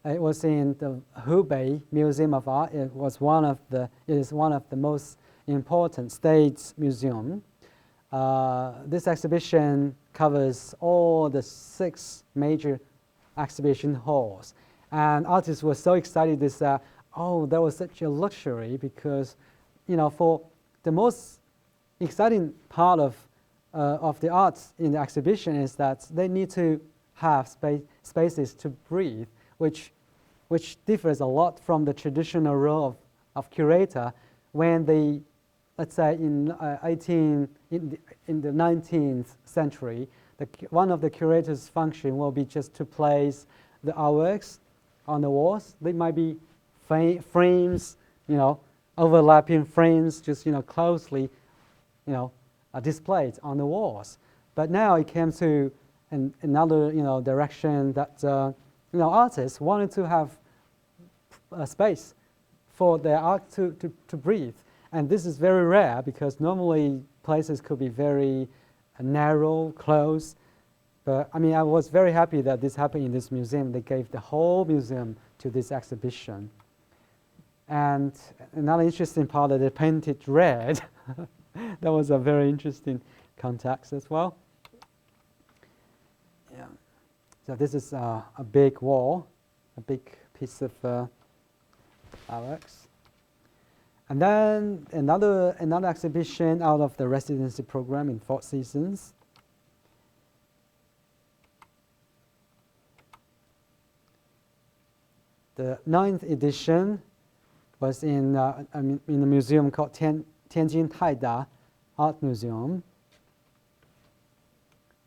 Speaker 2: It was in the Hubei Museum of Art. It is one of the most important state museum. This exhibition covers all the 6 major exhibition halls, and artists were so excited. They said, "Oh, that was such a luxury," because for the most exciting part of the arts in the exhibition is that they need to have spaces to breathe, which differs a lot from the traditional role of curator. When they, let's say in the 19th century, one of the curator's function will be just to place the artworks on the walls. They might be frames, overlapping frames, just closely, displayed on the walls. But now it came to another direction that artists wanted to have a space for their art to breathe. And this is very rare because normally places could be very narrow, close. But I was very happy that this happened in this museum. They gave the whole museum to this exhibition. And another interesting part that they painted red. That was a very interesting context as well. Yeah. So this is a big wall, a big piece of artworks. And then another exhibition out of the residency program in 4 seasons. The 9th edition was in the museum called Tianjin Taida Art Museum.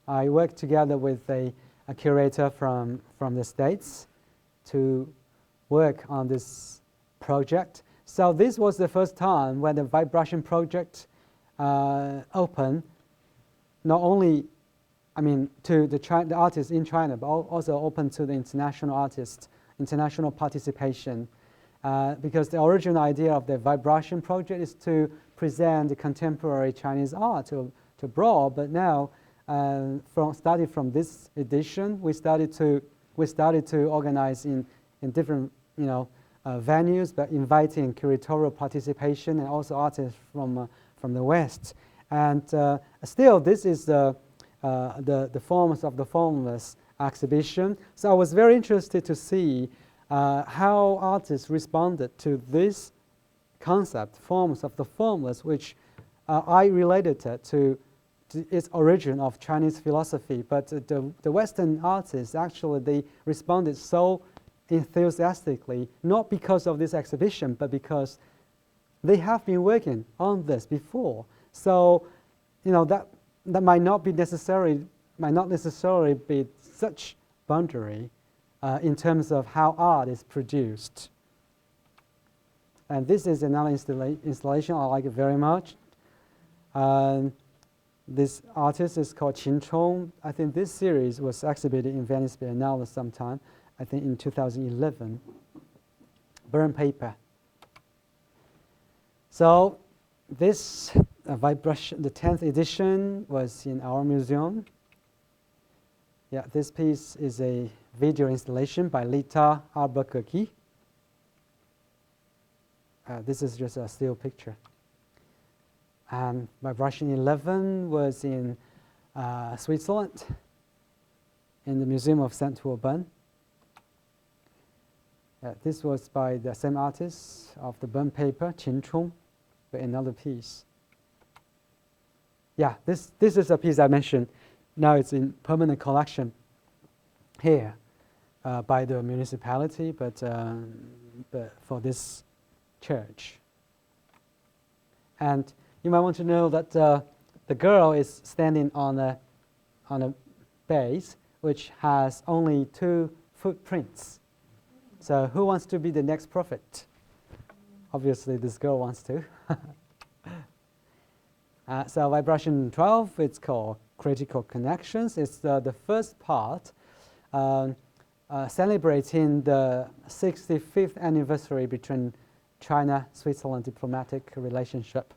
Speaker 2: I worked together with a curator from the States to work on this project. So this was the first time when the vibrARTion project opened, not only to the artists in China, but also open to the international artists, international participation. Because the original idea of the vibrARTion project is to present the contemporary Chinese art to abroad. But now, starting from this edition, we started to organize in different venues, but inviting curatorial participation and also artists from the West. And still, this is the forms of the formless exhibition. So I was very interested to see how artists responded to this concept, forms of the formless, which I related it to its origin of Chinese philosophy. But the Western artists, actually, they responded so enthusiastically, not because of this exhibition, but because they have been working on this before. So, that might not necessarily be such boundary in terms of how art is produced. And this is another installation I like it very much. This artist is called Qin Chong. I think this series was exhibited in Venice Biennale sometime, I think in 2011. Burnt paper. So this vibrARTion, the 10th edition, was in our museum. Yeah, this piece is a video installation by Lita Albuquerque. This is just a still picture. And vibrARTion 11 was in Switzerland, in the Museum of Saint-Urbain. This was by the same artist of the burnt paper, Qin Chong, with another piece. Yeah, this is a piece I mentioned. Now it's in permanent collection here by the municipality, but for this church. And you might want to know that the girl is standing on a base which has only 2 footprints. So who wants to be the next prophet? Obviously, this girl wants to. So vibrARTion 12, it's called Critical Connections. It's the first part. celebrating the 65th anniversary between China-Switzerland diplomatic relationship.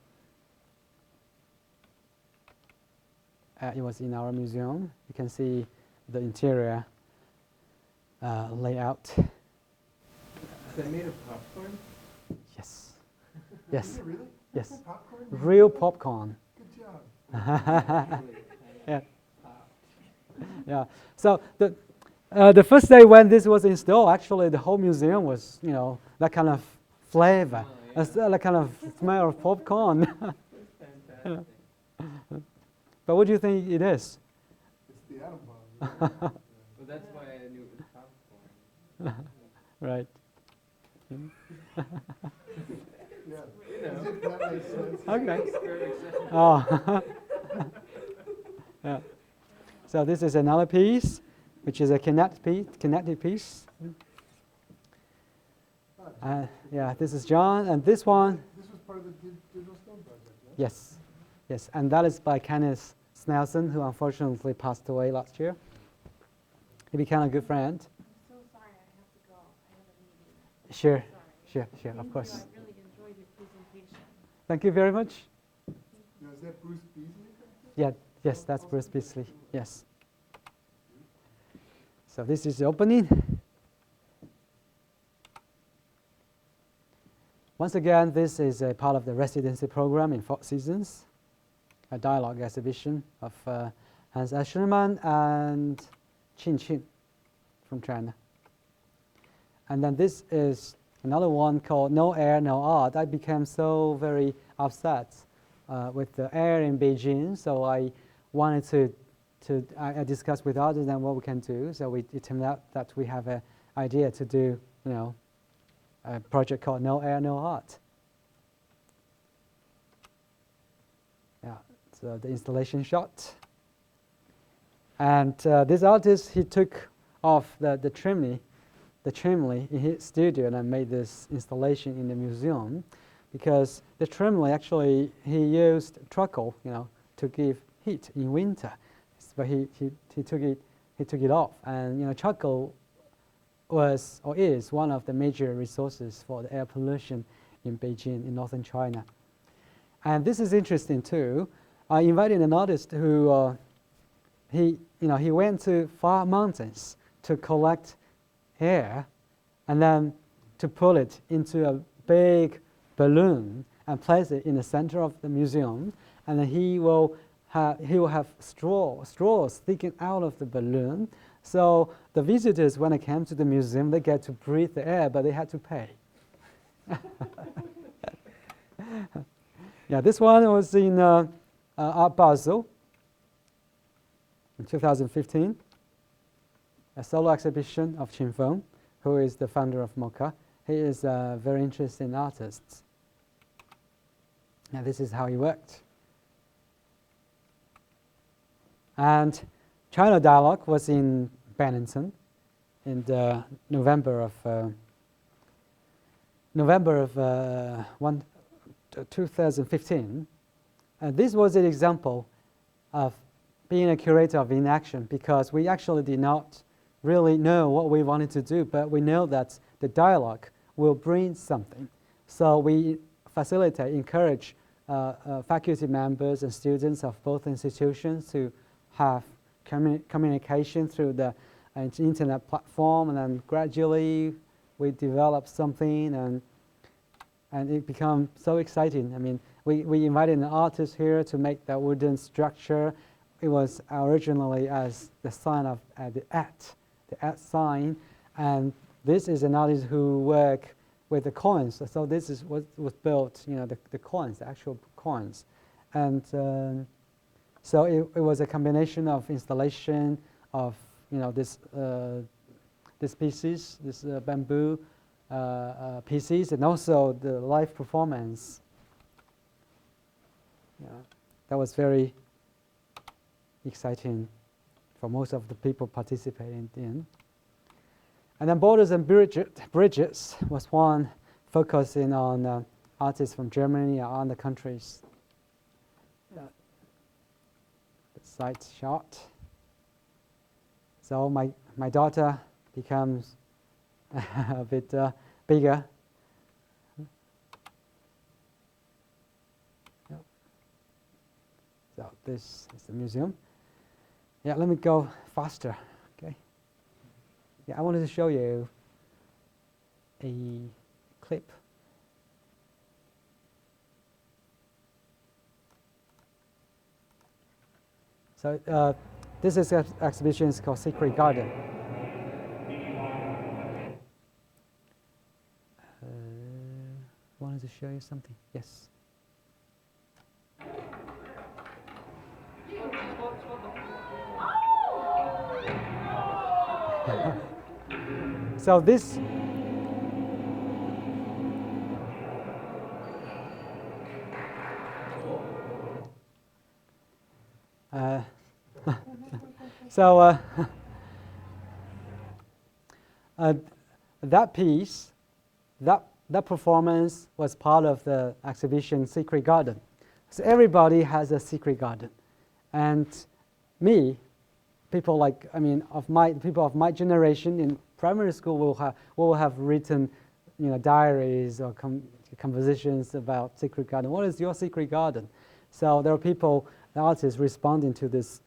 Speaker 2: It was in our museum. You can see the interior layout.
Speaker 4: Is that made of popcorn?
Speaker 2: Yes. Yes.
Speaker 1: Really?
Speaker 2: Yes.
Speaker 1: Popcorn?
Speaker 2: Real popcorn.
Speaker 1: Good job.
Speaker 2: Yeah. Yeah. So the first day when this was installed, actually the whole museum was, that kind of flavor, that kind of smell of popcorn.
Speaker 4: That's fantastic.
Speaker 2: But what do you think it is?
Speaker 1: It's the atom bomb.
Speaker 4: Well, that's why I knew it was popcorn.
Speaker 2: Right.
Speaker 1: Yeah.
Speaker 4: You know.
Speaker 1: That makes sense.
Speaker 2: Okay.
Speaker 4: Very exciting.
Speaker 2: Oh. Yeah. So this is another piece, which is a connected piece. Yeah, this is John, and this one.
Speaker 1: This was part of the digital stone project, right?
Speaker 2: Yes, yes, and that is by Kenneth Snelson, who unfortunately passed away last year. He became a good friend.
Speaker 5: I'm so sorry, I have to go. I have a meeting.
Speaker 2: Sure,
Speaker 5: Sorry.
Speaker 2: sure,
Speaker 5: Thank
Speaker 2: of
Speaker 5: you.
Speaker 2: course.
Speaker 5: I really enjoyed your presentation.
Speaker 2: Thank you very much.
Speaker 1: Now, is that Bruce Beasley?
Speaker 2: Yeah, yes, that's Bruce Beasley. Yes. So this is the opening. Once again, this is a part of the residency program in 4 seasons, a dialogue exhibition of Hans Eschermann and Qin Qin from China. And then this is another one called No Air, No Art. I became so very upset with the air in Beijing, so I wanted I discussed with others and what we can do. So it turned out that we have an idea to do, a project called No Air, No Art. Yeah, so the installation shot. And this artist, he took off the chimney in his studio and made this installation in the museum, because the chimney actually he used charcoal, to give heat in winter. But he took it off, and charcoal was or is one of the major resources for the air pollution in Beijing, in northern China. And this is interesting too. I invited an artist who he went to far mountains to collect air, and then to put it into a big balloon and place it in the center of the museum, and then he will have straws sticking out of the balloon. So the visitors, when they came to the museum, they get to breathe the air, but they had to pay. Yeah, this one was in Art Basel in 2015, a solo exhibition of Qin Feng, who is the founder of MoCA. He is a very interesting artist. And this is how he worked. And China Dialogue was in Bennington in November of 2015. And this was an example of being a curator of inaction, because we actually did not really know what we wanted to do, but we know that the dialogue will bring something. So we encourage faculty members and students of both institutions to have communication through the internet platform, and then gradually we developed something, and it became so exciting. I mean, we invited an artist here to make that wooden structure. It was originally as the sign of the at sign, and this is an artist who worked with the coins. So this is what was built, the coins, the actual coins, and so it was a combination of installation of this pieces, this bamboo pieces, and also the live performance. Yeah, that was very exciting for most of the people participating in. And then Borders and Bridges was one focusing on artists from Germany and other countries. The side shot. So my daughter becomes a bit bigger. Yep. So this is the museum. Yeah, let me go faster. Okay. Yeah, I wanted to show you a clip. So this is exhibition is called Secret Garden. Wanted to show you something. Yes. So this. So that piece, that performance was part of the exhibition Secret Garden. So everybody has a secret garden, and me, people like people of my generation in primary school will have written, diaries or compositions about secret garden. What is your secret garden? So there are people, the artists, responding to this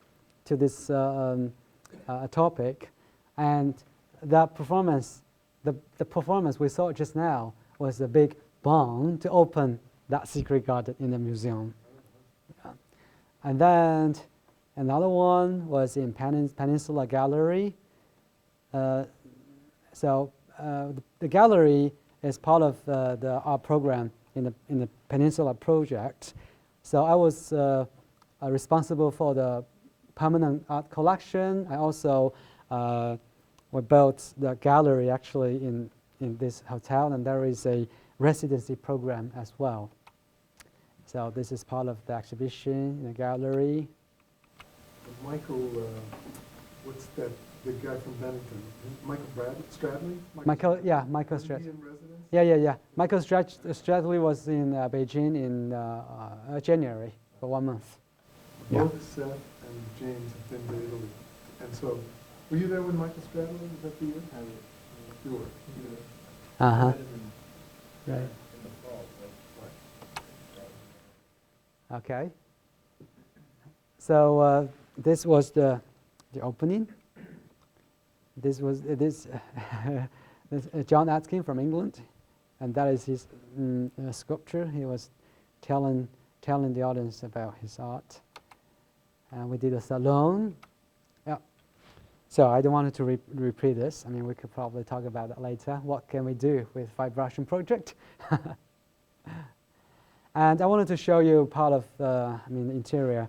Speaker 2: topic, and that performance, the performance we saw just now was a big bang to open that secret garden in the museum. Yeah. And then another one was in Peninsula Gallery. The gallery is part of the art program in the Peninsula project. So I was responsible for the permanent art collection. I also we built the gallery actually in this hotel, and there is a residency program as well. So this is part of the exhibition in the gallery.
Speaker 1: Michael, what's that? The guy from Bennington, Michael Stradley?
Speaker 2: Michael Stradley.
Speaker 1: In residence?
Speaker 2: Yeah. Michael Stradley was in Beijing in January for 1 month.
Speaker 1: Both Seth and James have been to Italy. And so, were you there when Michael Stradley was at the year? You were.
Speaker 2: Uh-huh. Right. Okay. So this was the opening. This was this John Atkin from England, and that is his sculpture. He was telling the audience about his art, and we did a salon. Yeah. So I don't want to repeat this. I mean, we could probably talk about that later. What can we do with vibrARTion project? And I wanted to show you part of the interior.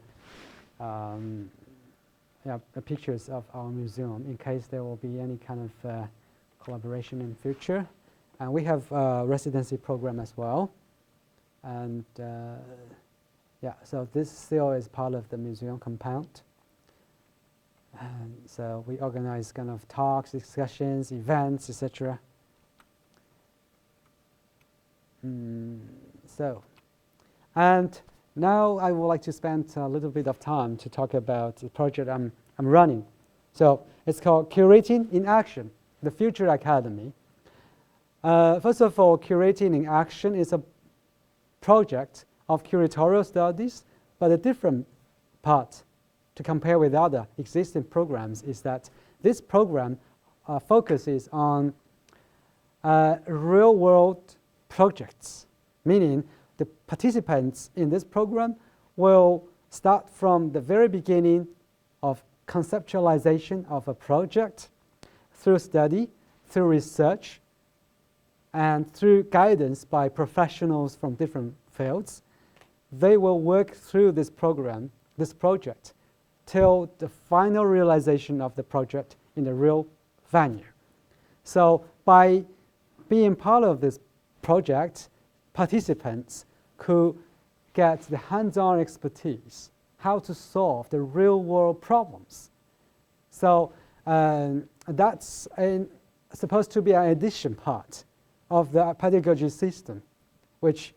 Speaker 2: Pictures of our museum in case there will be any kind of collaboration in future. And we have a residency program as well. And so this still is part of the museum compound. And so we organize kind of talks, discussions, events, etc. And now I would like to spend a little bit of time to talk about the project I'm running. So it's called Curating in Action, the Future Academy. First of all, Curating in Action is a project of curatorial studies, but a different part to compare with other existing programs is that this program focuses on real-world projects, meaning the participants in this program will start from the very beginning of conceptualization of a project through study, through research, and through guidance by professionals from different fields. They will work through this program, this project, till the final realization of the project in the real venue. So by being part of this project, participants could get the hands-on expertise, how to solve the real-world problems. So that's supposed to be an addition part of the pedagogy system, which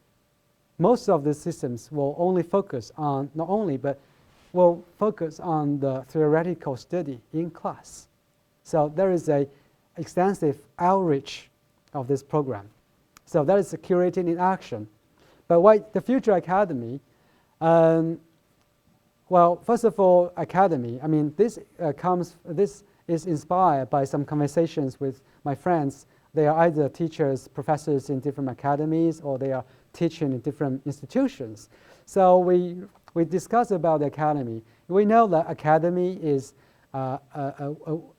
Speaker 2: most of the systems will only focus on, not only, but will focus on the theoretical study in class. So there is a extensive outreach of this program. So that is the Curating in action. But why the Future Academy? Well, first of all, Academy. I mean, this is inspired by some conversations with my friends. They are either teachers, professors in different academies, or they are teaching in different institutions. So we discussed about the academy. We know that academy is a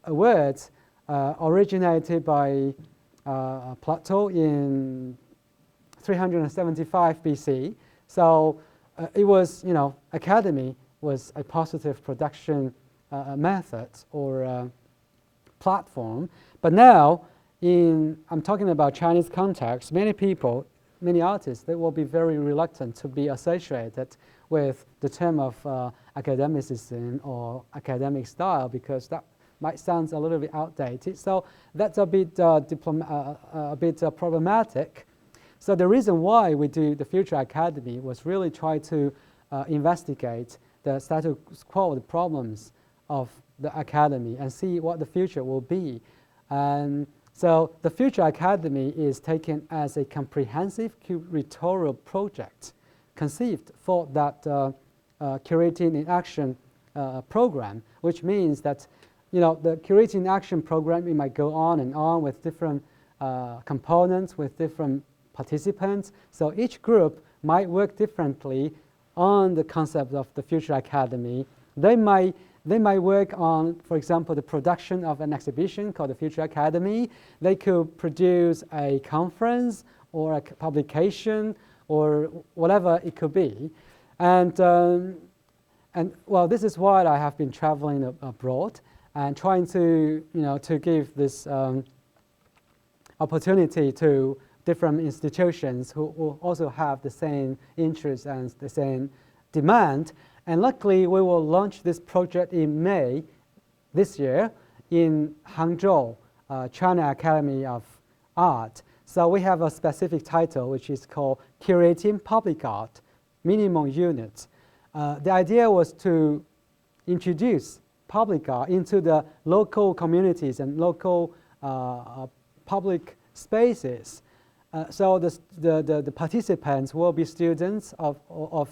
Speaker 2: word originated by Plato in 375 BC. So it was, academy was a positive production method or platform. But now, I'm talking about Chinese context, many people, many artists, they will be very reluctant to be associated with the term of academicism or academic style, because that might sound a little bit outdated. So that's a bit problematic. So the reason why we do the Future Academy was really try to investigate the status quo, the problems of the academy, and see what the future will be. And so the Future Academy is taken as a comprehensive curatorial project conceived for that Curating in Action program, which means that the Curating in Action program, it might go on and on with different components, with different participants. So each group might work differently on the concept of the Future Academy. They might work on, for example, the production of an exhibition called the Future Academy. They could produce a conference or a publication or whatever it could be. And well, this is why I have been traveling abroad and trying to, to give this opportunity to different institutions who also have the same interest and the same demand. And luckily, we will launch this project in May this year in Hangzhou, China Academy of Art. So we have a specific title, which is called Curating Public Art, Minimum Unit. The idea was to introduce public art into the local communities and local public spaces. So the participants will be students of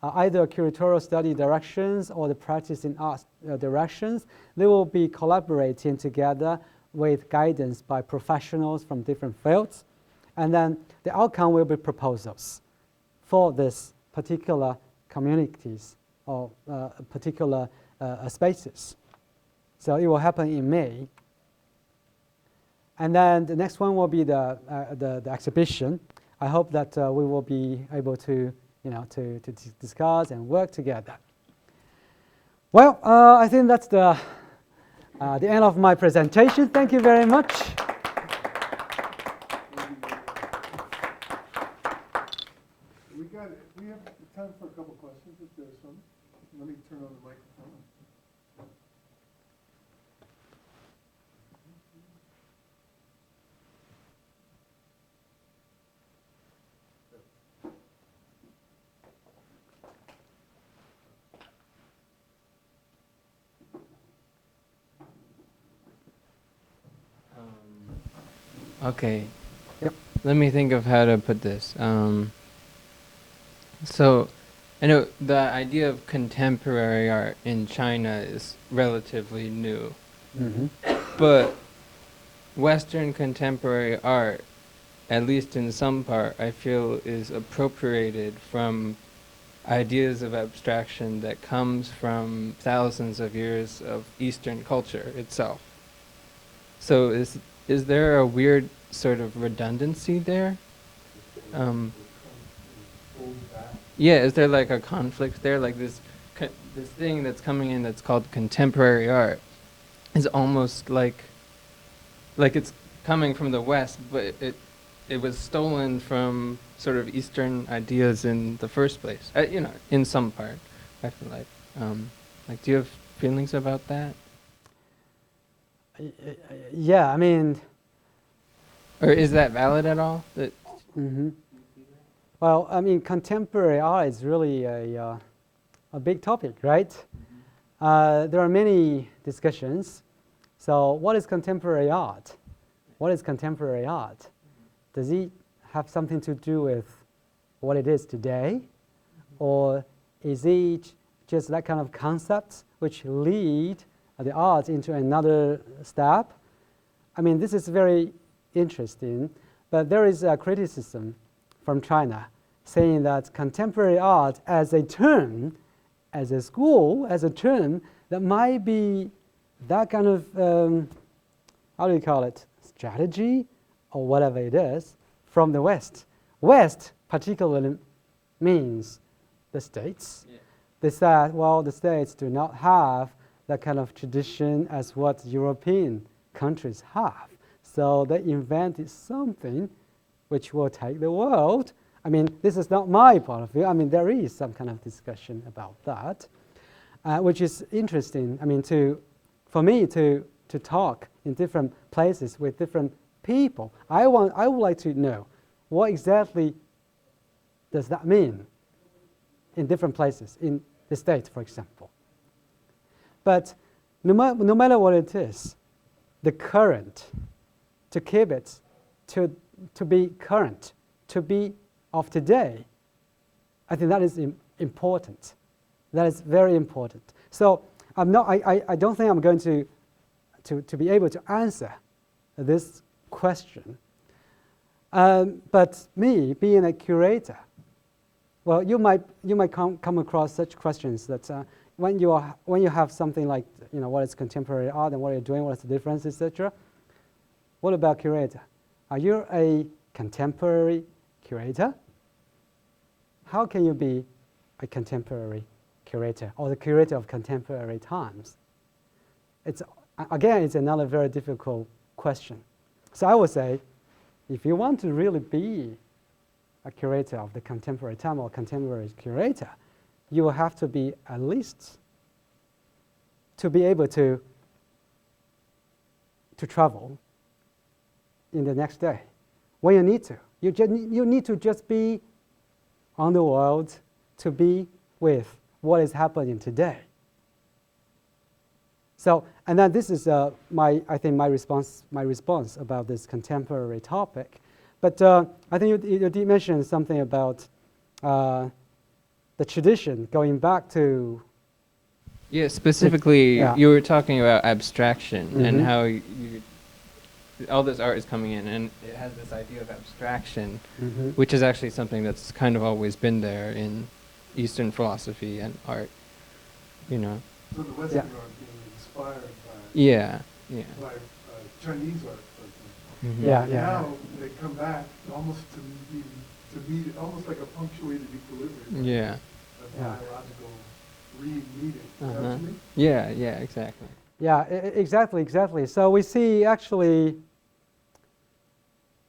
Speaker 2: either curatorial study directions or the practice in art directions. They will be collaborating together with guidance by professionals from different fields. And then the outcome will be proposals for this particular communities or particular spaces. So it will happen in May. And then the next one will be the exhibition. I hope that we will be able to, to discuss and work together. Well, I think that's the end of my presentation. Thank you very much.
Speaker 1: We have time for a couple questions if there's some. Let me turn on the microphone.
Speaker 4: Okay.
Speaker 2: Yep.
Speaker 4: Let me think of how to put this. So, I know the idea of contemporary art in China is relatively new, but Western contemporary art, at least in some part, I feel is appropriated from ideas of abstraction that comes from thousands of years of Eastern culture itself. So is there a weird sort of redundancy there? Yeah, is there like a conflict there? Like this thing that's coming in that's called contemporary art is almost like it's coming from the West, but it was stolen from sort of Eastern ideas in the first place. In some part, I feel like, do you have feelings about that?
Speaker 2: Yeah, I mean.
Speaker 4: Or is that valid at all?
Speaker 2: Well, I mean, contemporary art is really a big topic, right? There are many discussions. So what is contemporary art? what is contemporary art? Does it have something to do with what it is today? Or is it just that kind of concept which lead the art into another step? I mean, this is very interesting, but there is a criticism from China saying that contemporary art as a term, as a school, as a term, that might be that kind of, how do you call it, strategy or whatever it is from the West. West particularly means the States.
Speaker 4: Yeah.
Speaker 2: They said, well, the States do not have that kind of tradition as what European countries have. So they invented something which will take the world. I mean, this is not my point of view. I mean, there is some kind of discussion about that, which is interesting. I mean, for me to talk in different places with different people, I would like to know what exactly does that mean in different places, in the States, for example. But no matter what it is, the current, to keep it, to be current, to be of today, I think that is important. That is very important. So I don't think I'm going to be able to answer this question. But me, being a curator, well, you might come across such questions that when you have something like, what is contemporary art and what are you doing, what is the difference, etc. What about curator? Are you a contemporary curator? How can you be a contemporary curator or the curator of contemporary times? It's another very difficult question. So I would say, if you want to really be a curator of the contemporary time or contemporary curator, you will have to be at least to be able to travel in the next day when you need to. You need to just be on the world to be with what is happening today. So, and then this is my response about this contemporary topic. But I think you did mention something about the tradition going back to.
Speaker 4: Yeah, specifically,
Speaker 2: Yeah.
Speaker 4: you were talking about abstraction and
Speaker 2: Mhm.
Speaker 4: how all this art is coming in, and it has this idea of abstraction, which is actually something that's kind of always been there in Eastern philosophy and art,
Speaker 1: So the Western
Speaker 2: Yeah.
Speaker 1: art being inspired
Speaker 4: Yeah.
Speaker 1: by Chinese art, for example.
Speaker 4: Mhm.
Speaker 2: Yeah.
Speaker 1: Now they come back almost to be almost like a punctuated equilibrium.
Speaker 4: Yeah.
Speaker 1: A
Speaker 2: Yeah.
Speaker 1: biological re-meeting. Is that what
Speaker 4: Uh-huh.
Speaker 1: you mean?
Speaker 4: Yeah, exactly.
Speaker 2: Yeah, exactly. So we see actually,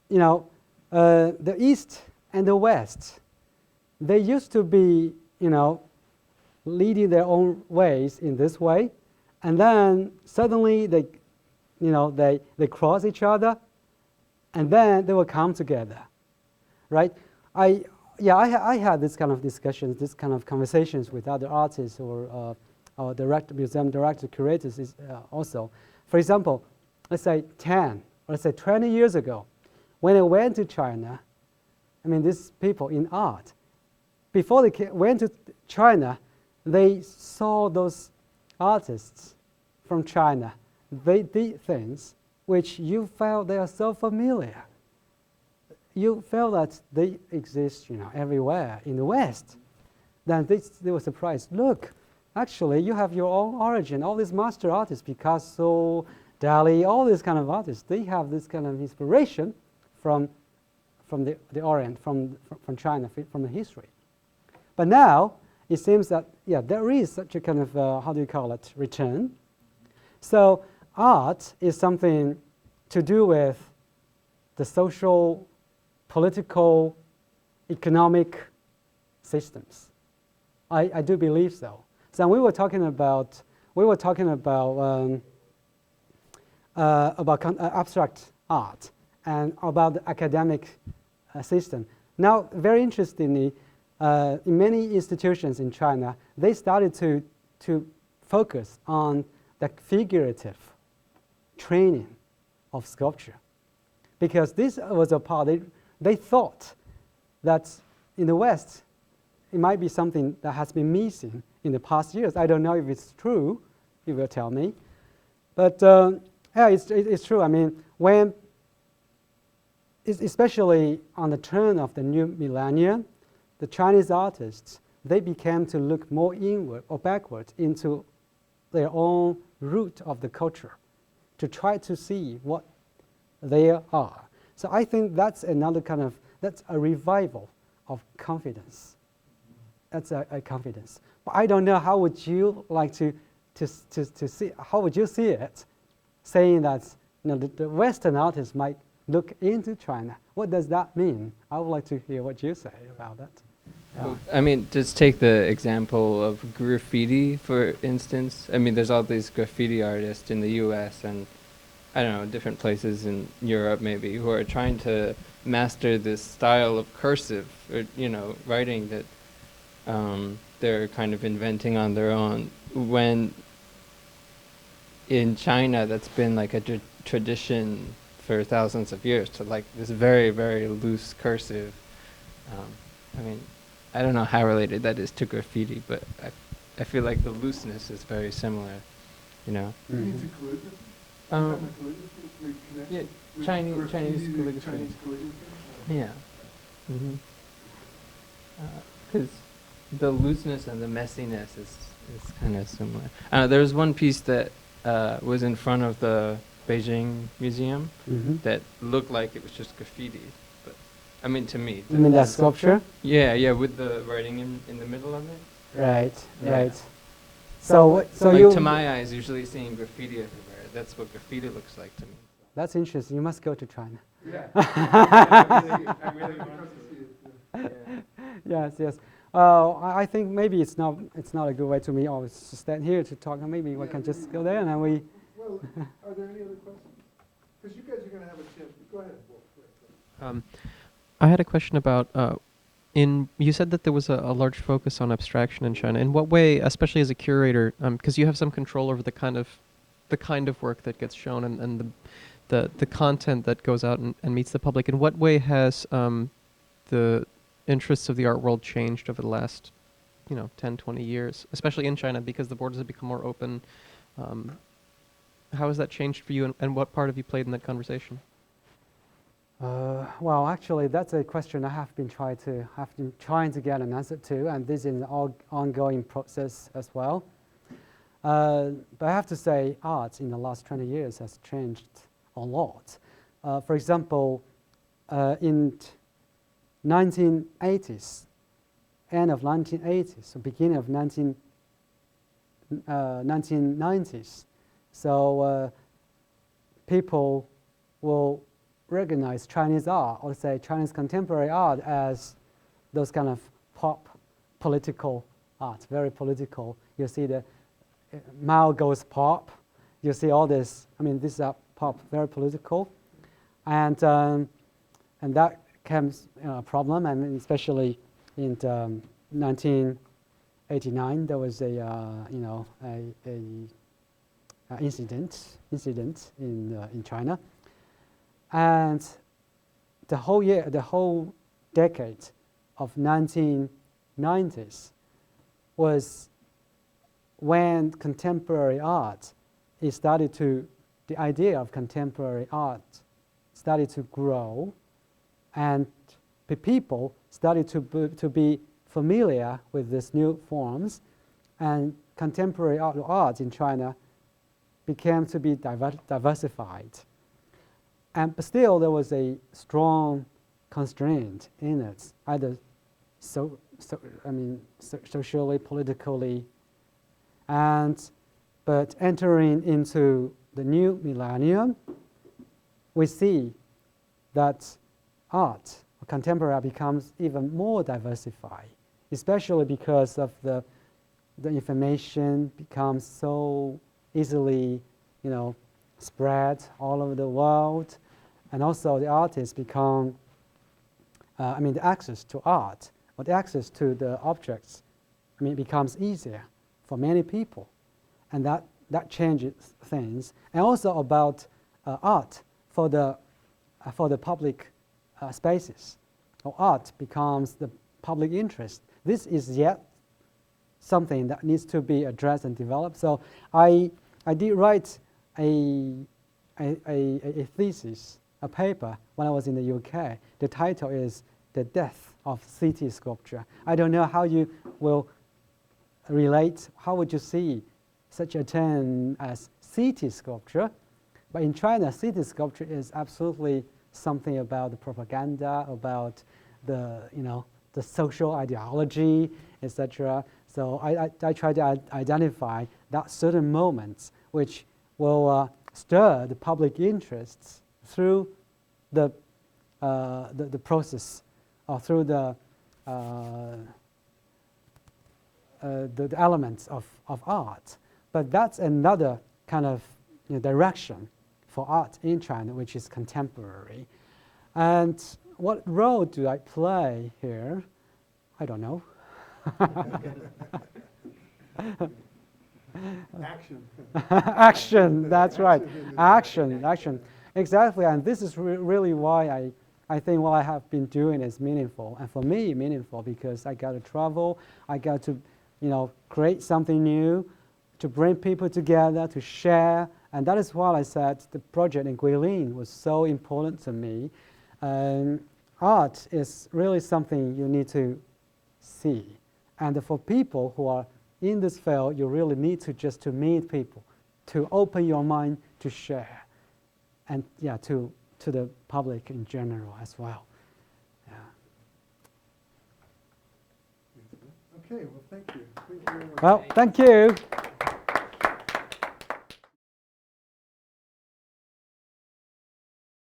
Speaker 2: the East and the West, they used to be, leading their own ways in this way, and then suddenly they cross each other, and then they will come together, right? I had this kind of discussions, this kind of conversations with other artists or museum directors, curators also. For example, let's say 10 or let's say 20 years ago, when I went to China, these people in art, before they went to China, they saw those artists from China. They did things which you felt they are so familiar. You felt that they exist, everywhere in the West. Then they were surprised. Look, actually, you have your own origin. All these master artists, Picasso, Dali, all these kind of artists, they have this kind of inspiration from the Orient, from China, from the history. But now, it seems that, there is such a kind of, return. So art is something to do with the social, political, economic systems. I do believe so. So we were talking about abstract art and about the academic system. Now, very interestingly, in many institutions in China, they started to focus on the figurative training of sculpture. because this was a part, they thought that in the West, it might be something that has been missing in the past years. I don't know if it's true, you will tell me. But yeah, it's true. I mean, when, especially on the turn of the new millennium, the Chinese artists, they began to look more inward or backward into their own root of the culture to try to see what they are. So I think that's another kind of, that's a revival of confidence. That's a confidence. But I don't know, how would you like to see, how would you see it, saying that the Western artists might look into China? What does that mean? I would like to hear what you say about that.
Speaker 4: Well, I mean, just take the example of graffiti, for instance. I mean, there's all these graffiti artists in the U.S. and, I don't know, different places in Europe maybe, who are trying to master this style of cursive, or, writing that they're kind of inventing on their own. When in China, that's been like a tradition for thousands of years, to like this very, very loose cursive. I mean, I don't know how related that is to graffiti, but I feel like the looseness is very similar,
Speaker 1: Mm-hmm.
Speaker 4: Yeah, Chinese calligraphy. Yeah. Because the looseness and the messiness is kind of similar. There was one piece that was in front of the Beijing Museum that looked like it was just graffiti. But I mean, to me.
Speaker 2: You mean that sculpture?
Speaker 4: Yeah, with the writing in the middle of it.
Speaker 2: Right,
Speaker 4: Yeah.
Speaker 2: right. So
Speaker 4: like
Speaker 2: you.
Speaker 4: To my eyes, usually seeing graffiti everywhere. That's what graffiti looks like to me.
Speaker 2: That's interesting. You must go to China.
Speaker 4: Yeah. I really want to. Yeah.
Speaker 2: Yes. I think maybe it's not a good way to me always to stand here to talk. Maybe we can just go there and then we.
Speaker 1: Well, are there any other questions? Because you guys are going to have a chance. Go ahead.
Speaker 6: I had a question about, you said that there was a large focus on abstraction in China. In what way, especially as a curator, because you have some control over the kind of work that gets shown and the content that goes out and meets the public, in what way has the interests of the art world changed over the last 10, 20 years, especially in China, because the borders have become more open? How has that changed for you, and what part have you played in that conversation?
Speaker 2: Well, actually, that's a question I have been trying to get an answer to, and this is an ongoing process as well. But I have to say, art in the last 20 years has changed a lot. For example, in 1980s, end of 1980s, so beginning of 1990s, so people will recognize Chinese art, or say Chinese contemporary art, as those kind of pop political art, very political. You see the Mao goes pop. You see all this. I mean, these are pop, very political, and that becomes a problem. And especially in 1989, there was a incident in China. And the whole decade of 1990s was when contemporary art the idea of contemporary art started to grow, and the people started to be familiar with these new forms, and contemporary art in China became to be diversified. But still, there was a strong constraint in it, either socially, politically, but entering into the new millennium, we see that art, contemporary art, becomes even more diversified, especially because of the information becomes so easily, spread all over the world. And also the artists become, the access to art, or the access to the objects, becomes easier for many people. And that changes things. And also about art for the for the public spaces, or art becomes the public interest. This is yet something that needs to be addressed and developed. So I did write a thesis, a paper, when I was in the UK. The title is The Death of City Sculpture. I don't know how you will relate, how would you see such a term as city sculpture? But in China, city sculpture is absolutely something about the propaganda, about the, the social ideology, etc. So I try to identify that certain moments which will stir the public interests through the process, or through the elements of art. But that's another kind of direction for art in China, which is contemporary. And what role do I play here? I don't know.
Speaker 1: Action.
Speaker 2: Action, that's right. Action. Exactly, and this is really why I think what I have been doing is meaningful. And for me, meaningful because I got to travel, I got to, create something new, to bring people together, to share. And that is why I said the project in Guilin was so important to me. Art is really something you need to see. And for people who are in this field, you really need to just to meet people, to open your mind, to share, and to the public in general as well. Yeah.
Speaker 1: Okay, well, thank you. Thank you very much.
Speaker 2: Well, thank you.